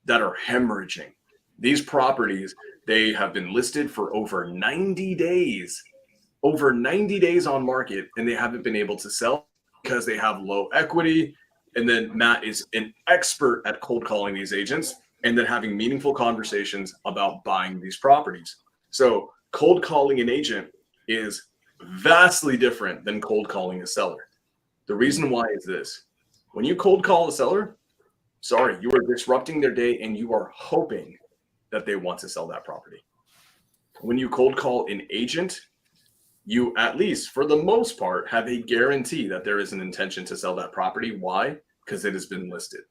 that are hemorrhaging. These properties, they have been listed for over 90 days on market, and they haven't been able to sell because they have low equity. And then Matt is an expert at cold calling these agents and then having meaningful conversations about buying these properties. So cold calling an agent is vastly different than cold calling a seller. The reason why is this: when you cold call a seller, you are disrupting their day and you are hoping that they want to sell that property. When you cold call an agent, you, at least for the most part, have a guarantee that there is an intention to sell that property. Why? Because it has been listed.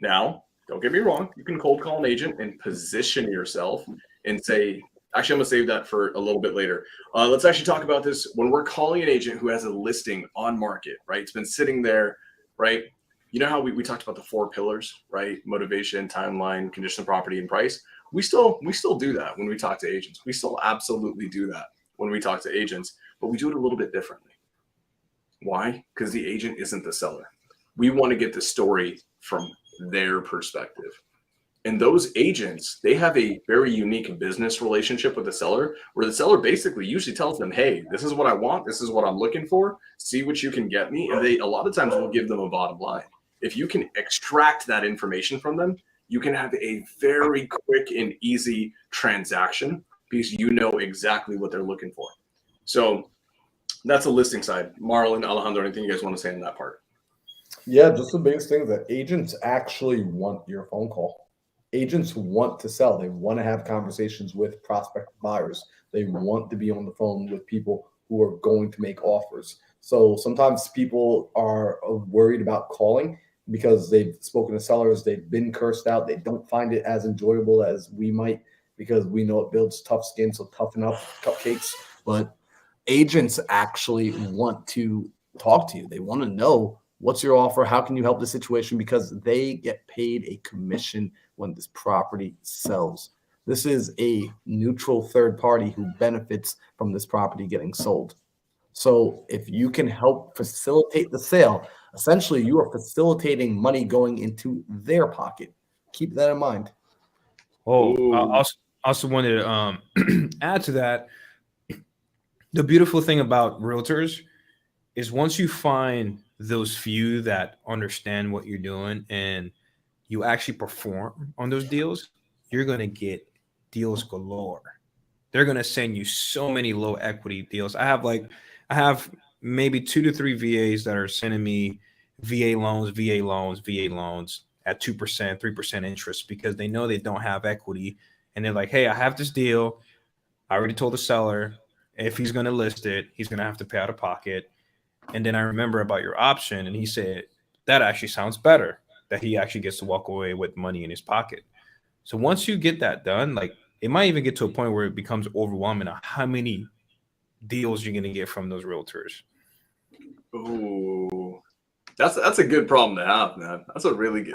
Now, don't get me wrong, you can cold call an agent and position yourself and say, actually, I'm going to save that for a little bit later. Let's actually talk about this when we're calling an agent who has a listing on market, right? It's been sitting there, right? You know how we talked about the 4 pillars, right? Motivation, timeline, condition of property, and price. We still do that when we talk to agents. We still absolutely do that when we talk to agents, but we do it a little bit differently. Why? Because the agent isn't the seller. We want to get the story from their perspective. And those agents, they have a very unique business relationship with the seller, where the seller basically usually tells them, hey, this is what I want. This is what I'm looking for. See what you can get me. And they, a lot of times, will give them a bottom line. If you can extract that information from them, you can have a very quick and easy transaction because you know exactly what they're looking for. So that's the listing side. Marlon, Alejandro, anything you guys want to say on that part? Yeah, just the biggest thing is that agents actually want your phone call. Agents want to sell. They want to have conversations with prospective buyers. They want to be on the phone with people who are going to make offers. So sometimes people are worried about calling because they've spoken to sellers, they've been cursed out, they don't find it as enjoyable as we might because we know it builds tough skin, so toughen up cupcakes. But agents actually want to talk to you. They want to know what's your offer, how can you help the situation, because they get paid a commission when this property sells. This is a neutral third party who benefits from this property getting sold. So if you can help facilitate the sale, essentially you are facilitating money going into their pocket. Keep that in mind. Oh, Ooh. I also wanted to add to that. The beautiful thing about realtors is once you find those few that understand what you're doing and you actually perform on those deals, you're going to get deals galore. They're going to send you so many low equity deals. I have maybe 2 to 3 VAs that are sending me VA loans at 2%, 3% interest because they know they don't have equity. And they're like, hey, I have this deal. I already told the seller if he's going to list it, he's going to have to pay out of pocket. And then I remember about your option. And he said, that actually sounds better, that he actually gets to walk away with money in his pocket. So once you get that done, like it might even get to a point where it becomes overwhelming on how many deals you're going to get from those realtors. Ooh, that's a good problem to have, man. That's a really good.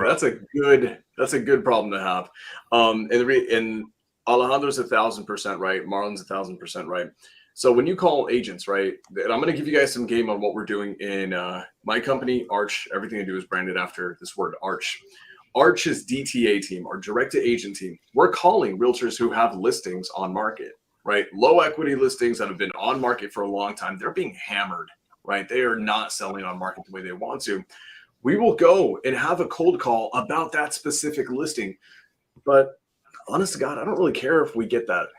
That's a good problem to have. And Alejandro's 1,000% right. Marlon's 1,000% right. So when you call agents, right, and I'm going to give you guys some game on what we're doing in my company, Arch. Everything I do is branded after this word, Arch. Arch's DTA team, our direct to agent team. We're calling realtors who have listings on market, right? Low equity listings that have been on market for a long time. They're being hammered, right? They are not selling on market the way they want to. We will go and have a cold call about that specific listing. But honest to God, I don't really care if we get that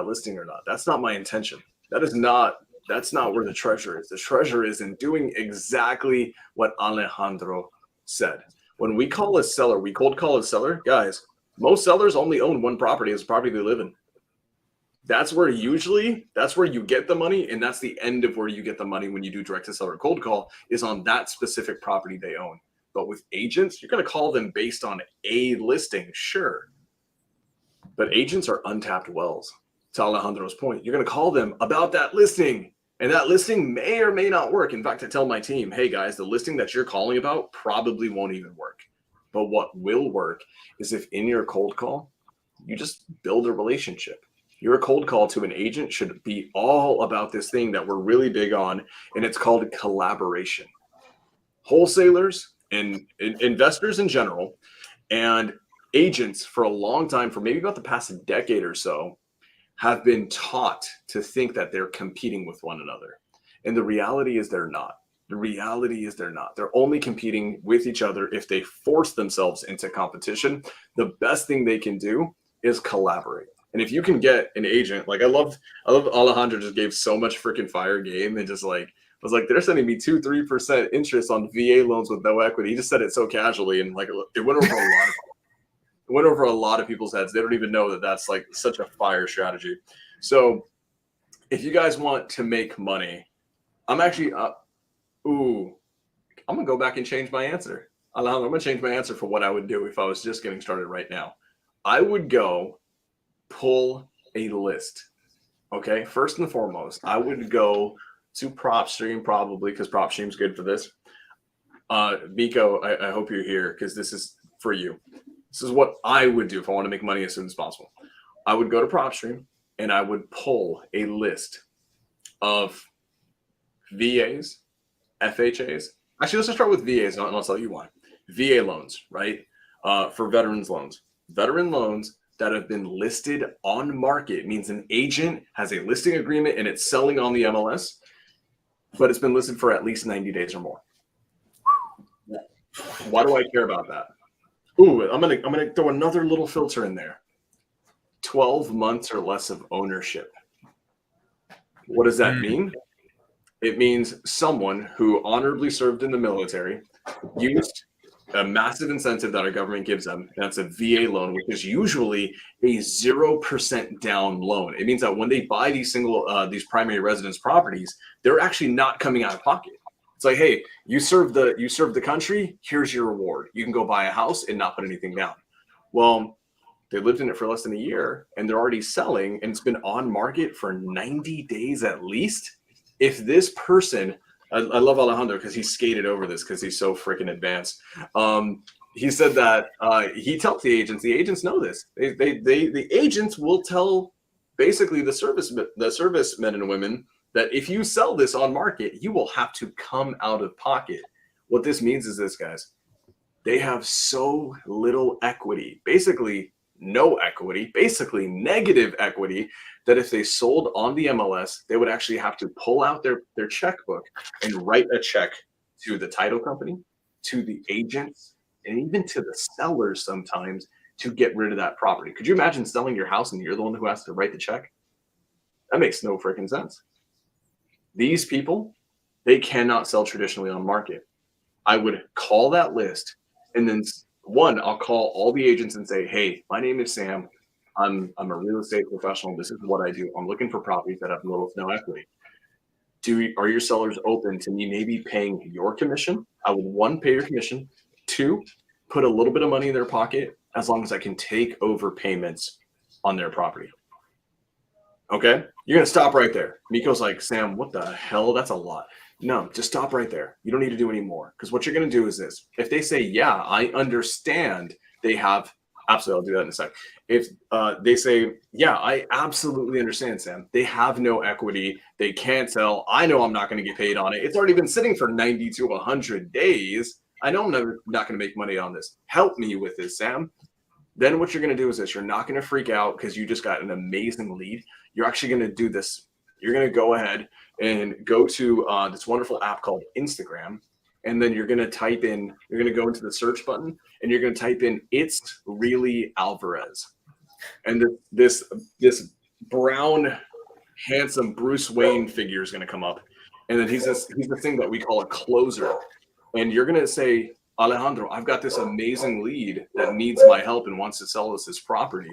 listing or not. That's not my intention. That's not where the treasure is. The treasure is in doing exactly what Alejandro said. When we call a seller, we cold call a seller, guys, most sellers only own one property as the property they live in. That's where you get the money, and that's the end of where you get the money when you do direct to seller cold call is on that specific property they own. But with agents, you're going to call them based on a listing, sure. But agents are untapped wells. To Alejandro's point, you're going to call them about that listing, and that listing may or may not work. In fact, I tell my team, hey guys, the listing that you're calling about probably won't even work. But what will work is if in your cold call, you just build a relationship. Your cold call to an agent should be all about this thing that we're really big on, and it's called collaboration. Wholesalers and investors in general and agents for a long time, for maybe about the past decade or so, have been taught to think that they're competing with one another. And the reality is they're not. They're only competing with each other if they force themselves into competition. The best thing they can do is collaborate. And if you can get an agent, like I love Alejandro just gave so much freaking fire game and just like was like, they're sending me 2-3% interest on VA loans with no equity. He just said it so casually, and like it went over a lot of people's heads. They don't even know that that's like such a fire strategy. So if you guys want to make money, I'm actually I'm gonna go back and change my answer. Alejandro, I'm gonna change my answer for what I would do if I was just getting started right now. I would go pull a list. Okay, first and foremost, I would go to PropStream probably because PropStream's good for this. Miko, I hope you're here because this is for you. This is what I would do if I want to make money as soon as possible. I would go to PropStream and I would pull a list of VAs, FHAs. Actually, let's just start with VAs and I'll tell you why. VA loans, right? For veterans loans. Veteran loans that have been listed on market means an agent has a listing agreement and it's selling on the MLS, but it's been listed for at least 90 days or more. Why do I care about that? Ooh, I'm gonna throw another little filter in there. 12 months or less of ownership. What does that mean? It means someone who honorably served in the military, used a massive incentive that our government gives them. That's a VA loan, which is usually a 0% down loan. It means that when they buy these primary residence properties, they're actually not coming out of pocket. It's like, hey, you served the country. Here's your reward. You can go buy a house and not put anything down. Well, they lived in it for less than a year and they're already selling, and it's been on market for 90 days at least. If this person, I love Alejandro because he skated over this because he's so freaking advanced. He said that he tells the agents know this. The agents will tell basically the servicemen and women that if you sell this on market, you will have to come out of pocket. What this means is this, guys. They have so little equity, basically no equity, basically negative equity, that if they sold on the MLS, they would actually have to pull out their checkbook and write a check to the title company, to the agents, and even to the sellers sometimes to get rid of that property. Could you imagine selling your house and you're the one who has to write the check? That makes no freaking sense. These people, they cannot sell traditionally on market. I would call that list, and then I'll call all the agents and say, hey, my name is Sam. I'm a real estate professional. This is what I do. I'm looking for properties that have little to no equity. Are your sellers open to me maybe paying your commission? I would, 1, pay your commission. 2, put a little bit of money in their pocket as long as I can take over payments on their property. Okay? You're going to stop right there. Miko's like, Sam, what the hell? That's a lot. No, just stop right there. You don't need to do any more. Because what you're going to do is this. If they say, yeah, I understand they have, absolutely, I'll do that in a sec. If they say, yeah, I absolutely understand, Sam. They have no equity. They can't sell. I know I'm not going to get paid on it. It's already been sitting for 90 to 100 days. I know I'm not going to make money on this. Help me with this, Sam. Then what you're going to do is this. You're not going to freak out because you just got an amazing lead. You're actually going to do this. You're going to go ahead and go to this wonderful app called Instagram. And then you're going to go into the search button and you're going to type in, it's really Alvarez. And this brown, handsome Bruce Wayne figure is going to come up. And then he's the thing that we call a closer. And you're going to say, Alejandro, I've got this amazing lead that needs my help and wants to sell us this property.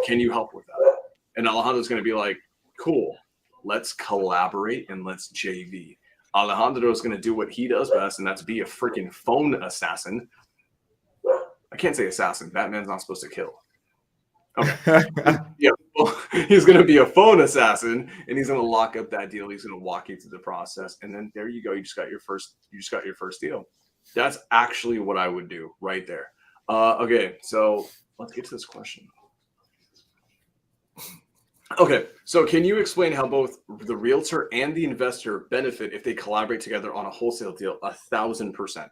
Can you help with that? And Alejandro's going to be like, cool, let's collaborate and let's JV. Alejandro is going to do what he does best, and that's be a freaking phone assassin. I can't say assassin. Batman's not supposed to kill. Okay. Yeah, well, he's going to be a phone assassin, and he's going to lock up that deal. He's going to walk you through the process, and then there you go. You just got your first deal. That's actually what I would do right there. Okay, so let's get to this question. Okay, so can you explain how both the realtor and the investor benefit if they collaborate together on a wholesale deal? 1,000%.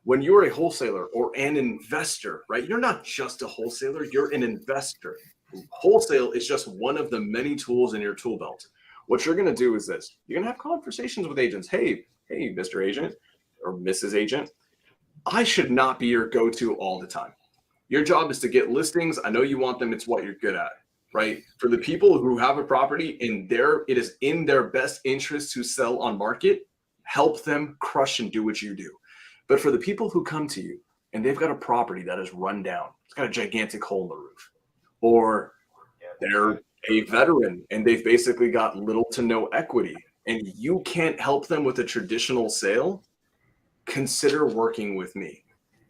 When you're a wholesaler or an investor, right? You're not just a wholesaler, you're an investor. Wholesale is just one of the many tools in your tool belt. What you're going to do is this. You're going to have conversations with agents. Hey, Mr. Agent or Mrs. Agent, I should not be your go-to all the time. Your job is to get listings. I know you want them. It's what you're good at. Right? For the people who have a property it is in their best interest to sell on market, help them crush and do what you do. But for the people who come to you and they've got a property that is run down, it's got a gigantic hole in the roof, or they're a veteran and they've basically got little to no equity and you can't help them with a traditional sale, consider working with me.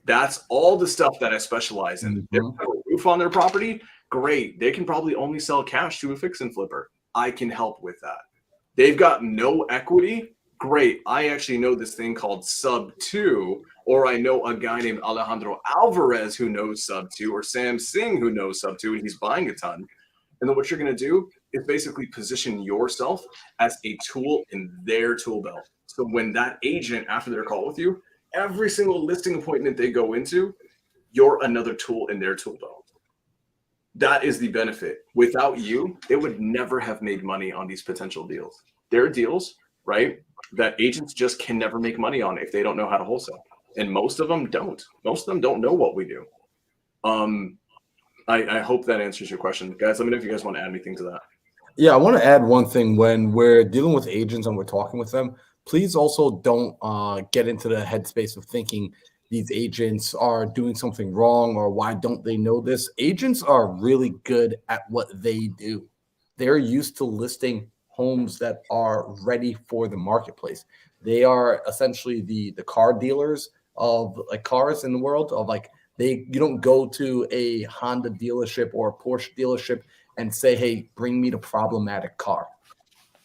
That's all the stuff that I specialize in. They have a roof on their property. Great. They can probably only sell cash to a fix and flipper. I can help with that. They've got no equity. Great. I actually know this thing called Sub 2, or I know a guy named Alejandro Alvarez who knows Sub 2, or Sam Singh who knows Sub 2, and he's buying a ton. And then what you're going to do is basically position yourself as a tool in their tool belt. So when that agent, after their call with you, every single listing appointment they go into, you're another tool in their tool belt. That is the benefit. Without you, they would never have made money on these potential deals. There are deals, right, that agents just can never make money on if they don't know how to wholesale. and most of them don't. Most of them don't know what we do. I hope that answers your question, guys. Let me know if you guys want to add anything to that. Yeah, I want to add one thing. When we're dealing with agents and we're talking with them, please also don't get into the headspace of thinking these agents are doing something wrong or why don't they know this. Agents are really good at what they do. They're used to listing homes that are ready for the marketplace. They are essentially the car dealers of like cars in the world of like you don't go to a Honda dealership or a Porsche dealership and say, hey, bring me the problematic car,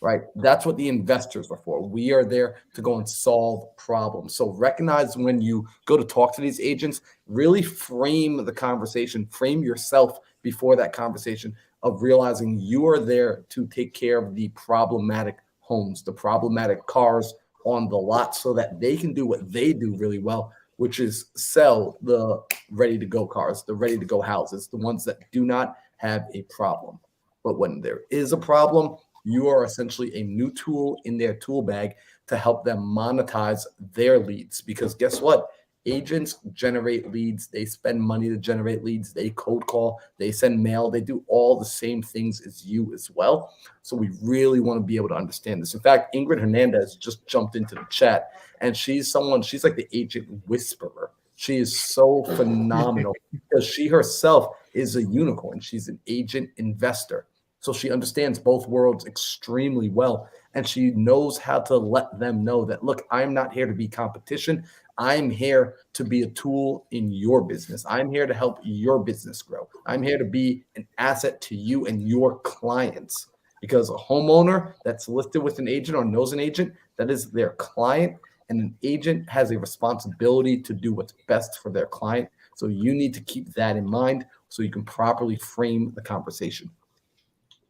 right? That's what the investors are for. We are there to go and solve problems. So recognize when you go to talk to these agents, really frame the conversation, frame yourself before that conversation of realizing you are there to take care of the problematic homes, the problematic cars on the lot so that they can do what they do really well, which is sell the ready to go cars, the ready to go houses, the ones that do not have a problem. But when there is a problem, you are essentially a new tool in their tool bag to help them monetize their leads. Because guess what? Agents generate leads. They spend money to generate leads. They cold call. They send mail. They do all the same things as you as well. So we really want to be able to understand this. In fact, Ingrid Hernandez just jumped into the chat, and she's like the agent whisperer. She is so phenomenal because she herself is a unicorn. She's an agent investor. So she understands both worlds extremely well. And she knows how to let them know that, look, I'm not here to be competition. I'm here to be a tool in your business. I'm here to help your business grow. I'm here to be an asset to you and your clients. Because a homeowner that's listed with an agent or knows an agent, that is their client. And an agent has a responsibility to do what's best for their client. So you need to keep that in mind so you can properly frame the conversation.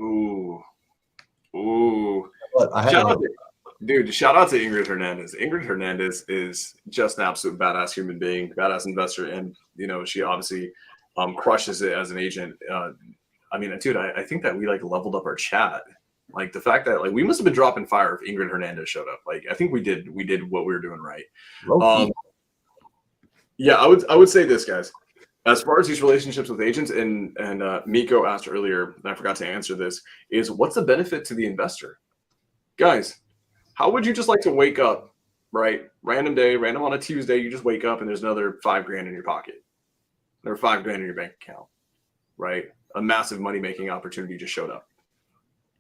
Ooh. Shout out to Ingrid Hernandez. Ingrid Hernandez is just an absolute badass human being, badass investor. And, she obviously crushes it as an agent. Dude, I think that we leveled up our chat. Like the fact that we must have been dropping fire if Ingrid Hernandez showed up. I think we did what we were doing right. Yeah, I would say this, guys. As far as these relationships with agents, and Miko asked earlier, and I forgot to answer this, is what's the benefit to the investor? Guys, how would you just like to wake up, right? Random day, random on a Tuesday, you just wake up and there's another $5,000 in your pocket. There are $5,000 in your bank account, right? A massive money-making opportunity just showed up.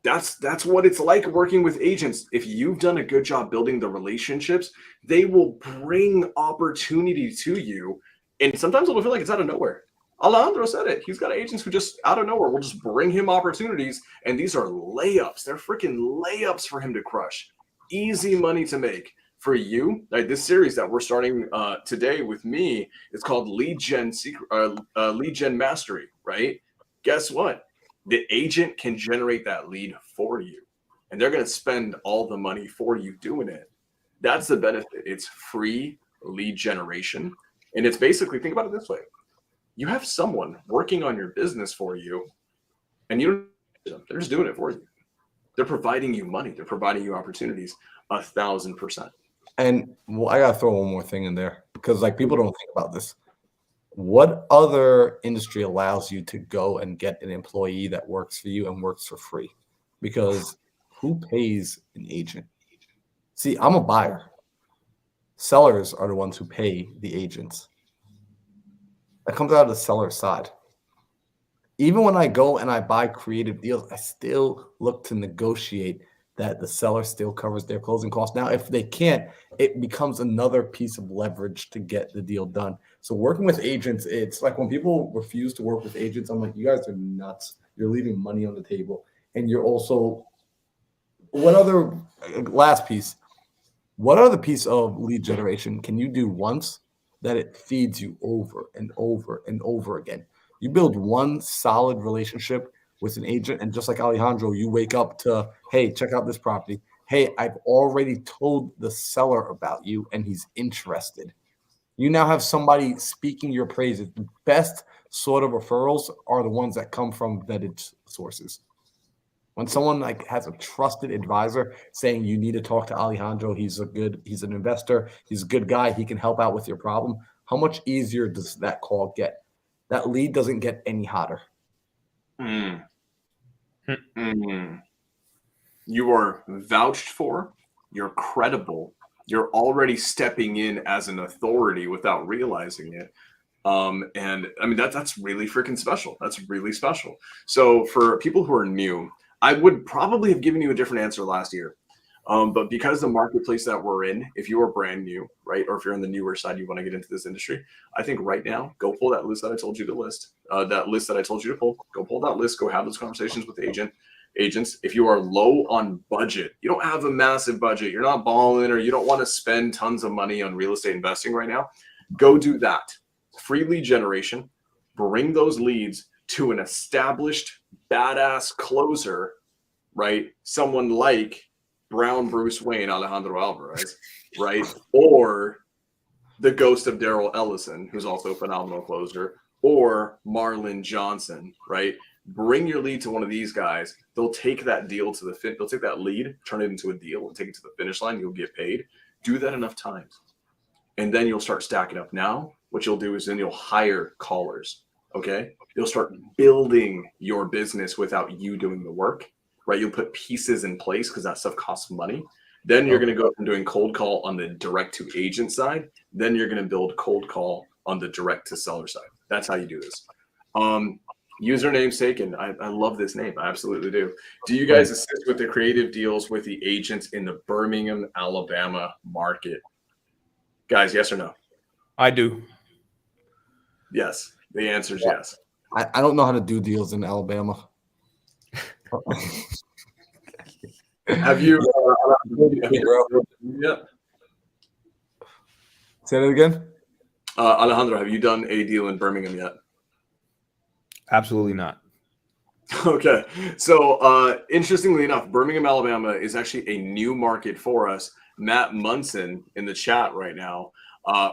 That's what it's like working with agents. If you've done a good job building the relationships, they will bring opportunity to you. And sometimes it'll feel like it's out of nowhere. Alejandro said it. He's got agents who just out of nowhere will just bring him opportunities. And these are layups. They're freaking layups for him to crush. Easy money to make. For you, this series that we're starting today with me is called Lead Gen Mastery, right? Guess what? The agent can generate that lead for you. And they're going to spend all the money for you doing it. That's the benefit. It's free lead generation. And it's basically, think about it this way. You have someone working on your business for you, and they're just doing it for you. They're providing you money. They're providing you opportunities 1,000%. And I got to throw one more thing in there because people don't think about this. What other industry allows you to go and get an employee that works for you and works for free? Because who pays an agent? See, I'm a buyer. Sellers are the ones who pay the agents. That comes out of the seller side. Even when I go and I buy creative deals, I still look to negotiate that the seller still covers their closing costs. Now, if they can't, it becomes another piece of leverage to get the deal done. So working with agents, it's like when people refuse to work with agents, I'm like, you guys are nuts. You're leaving money on the table. And you're also, what other piece of lead generation can you do once that it feeds you over and over and over again? You build one solid relationship with an agent, and just like Alejandro, you wake up to, hey, check out this property. Hey, I've already told the seller about you, and he's interested. You now have somebody speaking your praises. The best sort of referrals are the ones that come from vetted sources. When someone like has a trusted advisor saying you need to talk to Alejandro, he's an investor, he's a good guy, he can help out with your problem. How much easier does that call get? That lead doesn't get any hotter. Mm. Mm. You are vouched for, you're credible, you're already stepping in as an authority without realizing it. And I mean that's really freaking special. That's really special. So for people who are new, I would probably have given you a different answer last year. But because the marketplace that we're in, if you are brand new, right, or if you're on the newer side, you want to get into this industry, I think right now, go pull that list that I told you to list, that list that I told you to pull. Go pull that list. Go have those conversations with agents. If you are low on budget, you don't have a massive budget, you're not balling, or you don't want to spend tons of money on real estate investing right now, go do that. Free lead generation. Bring those leads to an established badass closer, right? Someone like Brown Bruce Wayne, Alejandro Alvarez, right? Or the ghost of Daryl Ellison, who's also a phenomenal closer, or Marlon Johnson, right? Bring your lead to one of these guys. They'll take that deal to the they'll take that lead, turn it into a deal, and take it to the finish line. You'll get paid. Do that enough times, and then you'll start stacking up. Now, what you'll do is then you'll hire callers. Okay, you'll start building your business without you doing the work. Right, you'll put pieces in place because that stuff costs money. Then you're going to go from doing cold call on the direct to agent side. Then you're going to build cold call on the direct to seller side. That's how you do this. Username taken. I love this name. I absolutely do. Do you guys assist with the creative deals with the agents in the Birmingham, Alabama market? Guys, yes or no? I do. Yes. The answer is yes. I don't know how to do deals in Alabama. Have you? Yeah. Say that again. Alejandro, have you done a deal in Birmingham yet? Absolutely not. Okay. So interestingly enough, Birmingham, Alabama is actually a new market for us. Matt Munson in the chat right now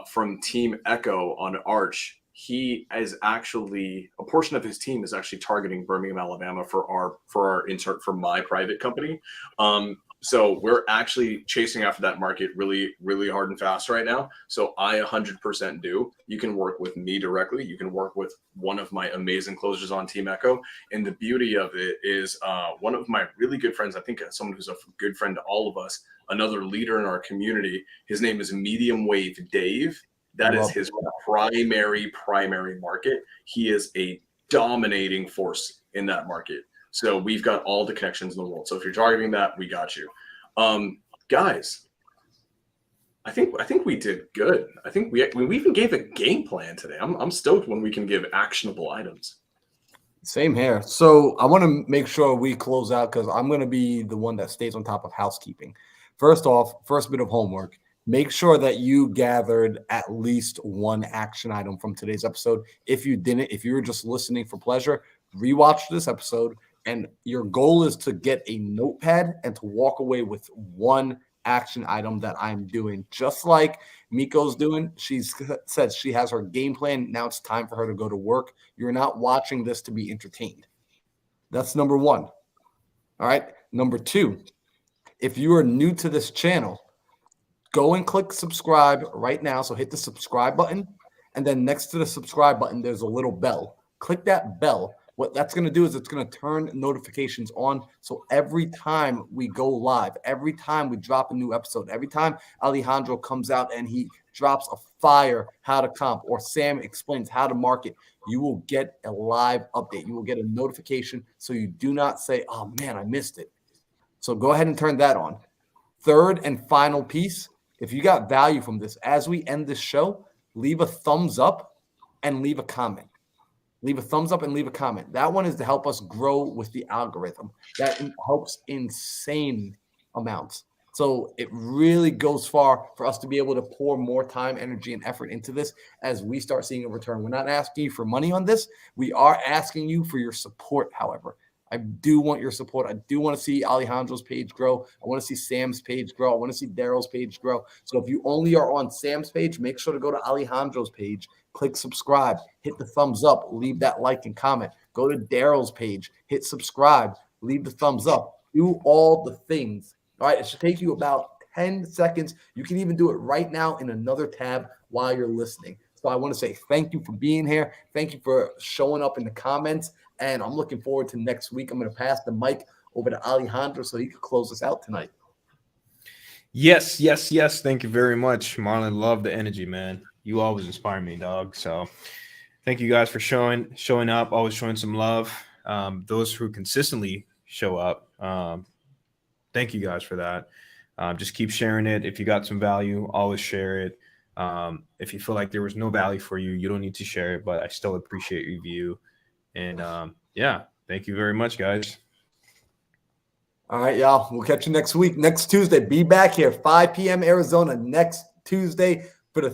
from Team Echo on Arch. He is actually, a portion of his team is actually targeting Birmingham, Alabama for my private company. So we're actually chasing after that market really, really hard and fast right now. So I 100% do. You can work with me directly. You can work with one of my amazing closers on Team Echo. And the beauty of it is one of my really good friends, I think someone who's a good friend to all of us, another leader in our community. His name is Medium Wave Dave. That is his primary market. He is a dominating force in that market. So we've got all the connections in the world. So if you're targeting that, we got you. Guys, I think we did good. I think we even gave a game plan today. I'm stoked when we can give actionable items. Same here. So I want to make sure we close out because I'm going to be the one that stays on top of housekeeping. First off, first bit of homework. Make sure that you gathered at least one action item from today's episode. If you didn't, if you were just listening for pleasure, rewatch this episode. And your goal is to get a notepad and to walk away with one action item that I'm doing. Just like Miko's doing, she said she has her game plan. Now it's time for her to go to work. You're not watching this to be entertained. That's number one. All right. Number two, if you are new to this channel, go and click subscribe right now. So hit the subscribe button. And then next to the subscribe button, there's a little bell. Click that bell. What that's going to do is it's going to turn notifications on. So every time we go live, every time we drop a new episode, every time Alejandro comes out and he drops a fire how to comp or Sam explains how to market, you will get a live update. You will get a notification so you do not say, oh man, I missed it. So go ahead and turn that on. Third and final piece, if you got value from this, as we end this show, leave a thumbs up and leave a comment. Leave a thumbs up and leave a comment. That one is to help us grow with the algorithm. That helps insane amounts. So it really goes far for us to be able to pour more time, energy, and effort into this as we start seeing a return. We're not asking you for money on this. We are asking you for your support, however. I do want your support. I do want to see Alejandro's page grow. I want to see Sam's page grow. I want to see Daryl's page grow. So if you only are on Sam's page, make sure to go to Alejandro's page, click subscribe, hit the thumbs up, leave that like and comment. Go to Daryl's page, hit subscribe, leave the thumbs up, do all the things. All right, it should take you about 10 seconds. You can even do it right now in another tab while you're listening. So I want to say thank you for being here. Thank you for showing up in the comments. And I'm looking forward to next week. I'm going to pass the mic over to Alejandro so he can close us out tonight. Yes. Thank you very much, Marlon. Love the energy, man. You always inspire me, dog. So thank you guys for showing up, always showing some love. Those who consistently show up, thank you guys for that. Just keep sharing it. If you got some value, always share it. If you feel like there was no value for you, you don't need to share it, but I still appreciate your view. And yeah, thank you very much, guys. All right, y'all. We'll catch you next week. Next Tuesday, be back here, 5 p.m. Arizona. Next Tuesday,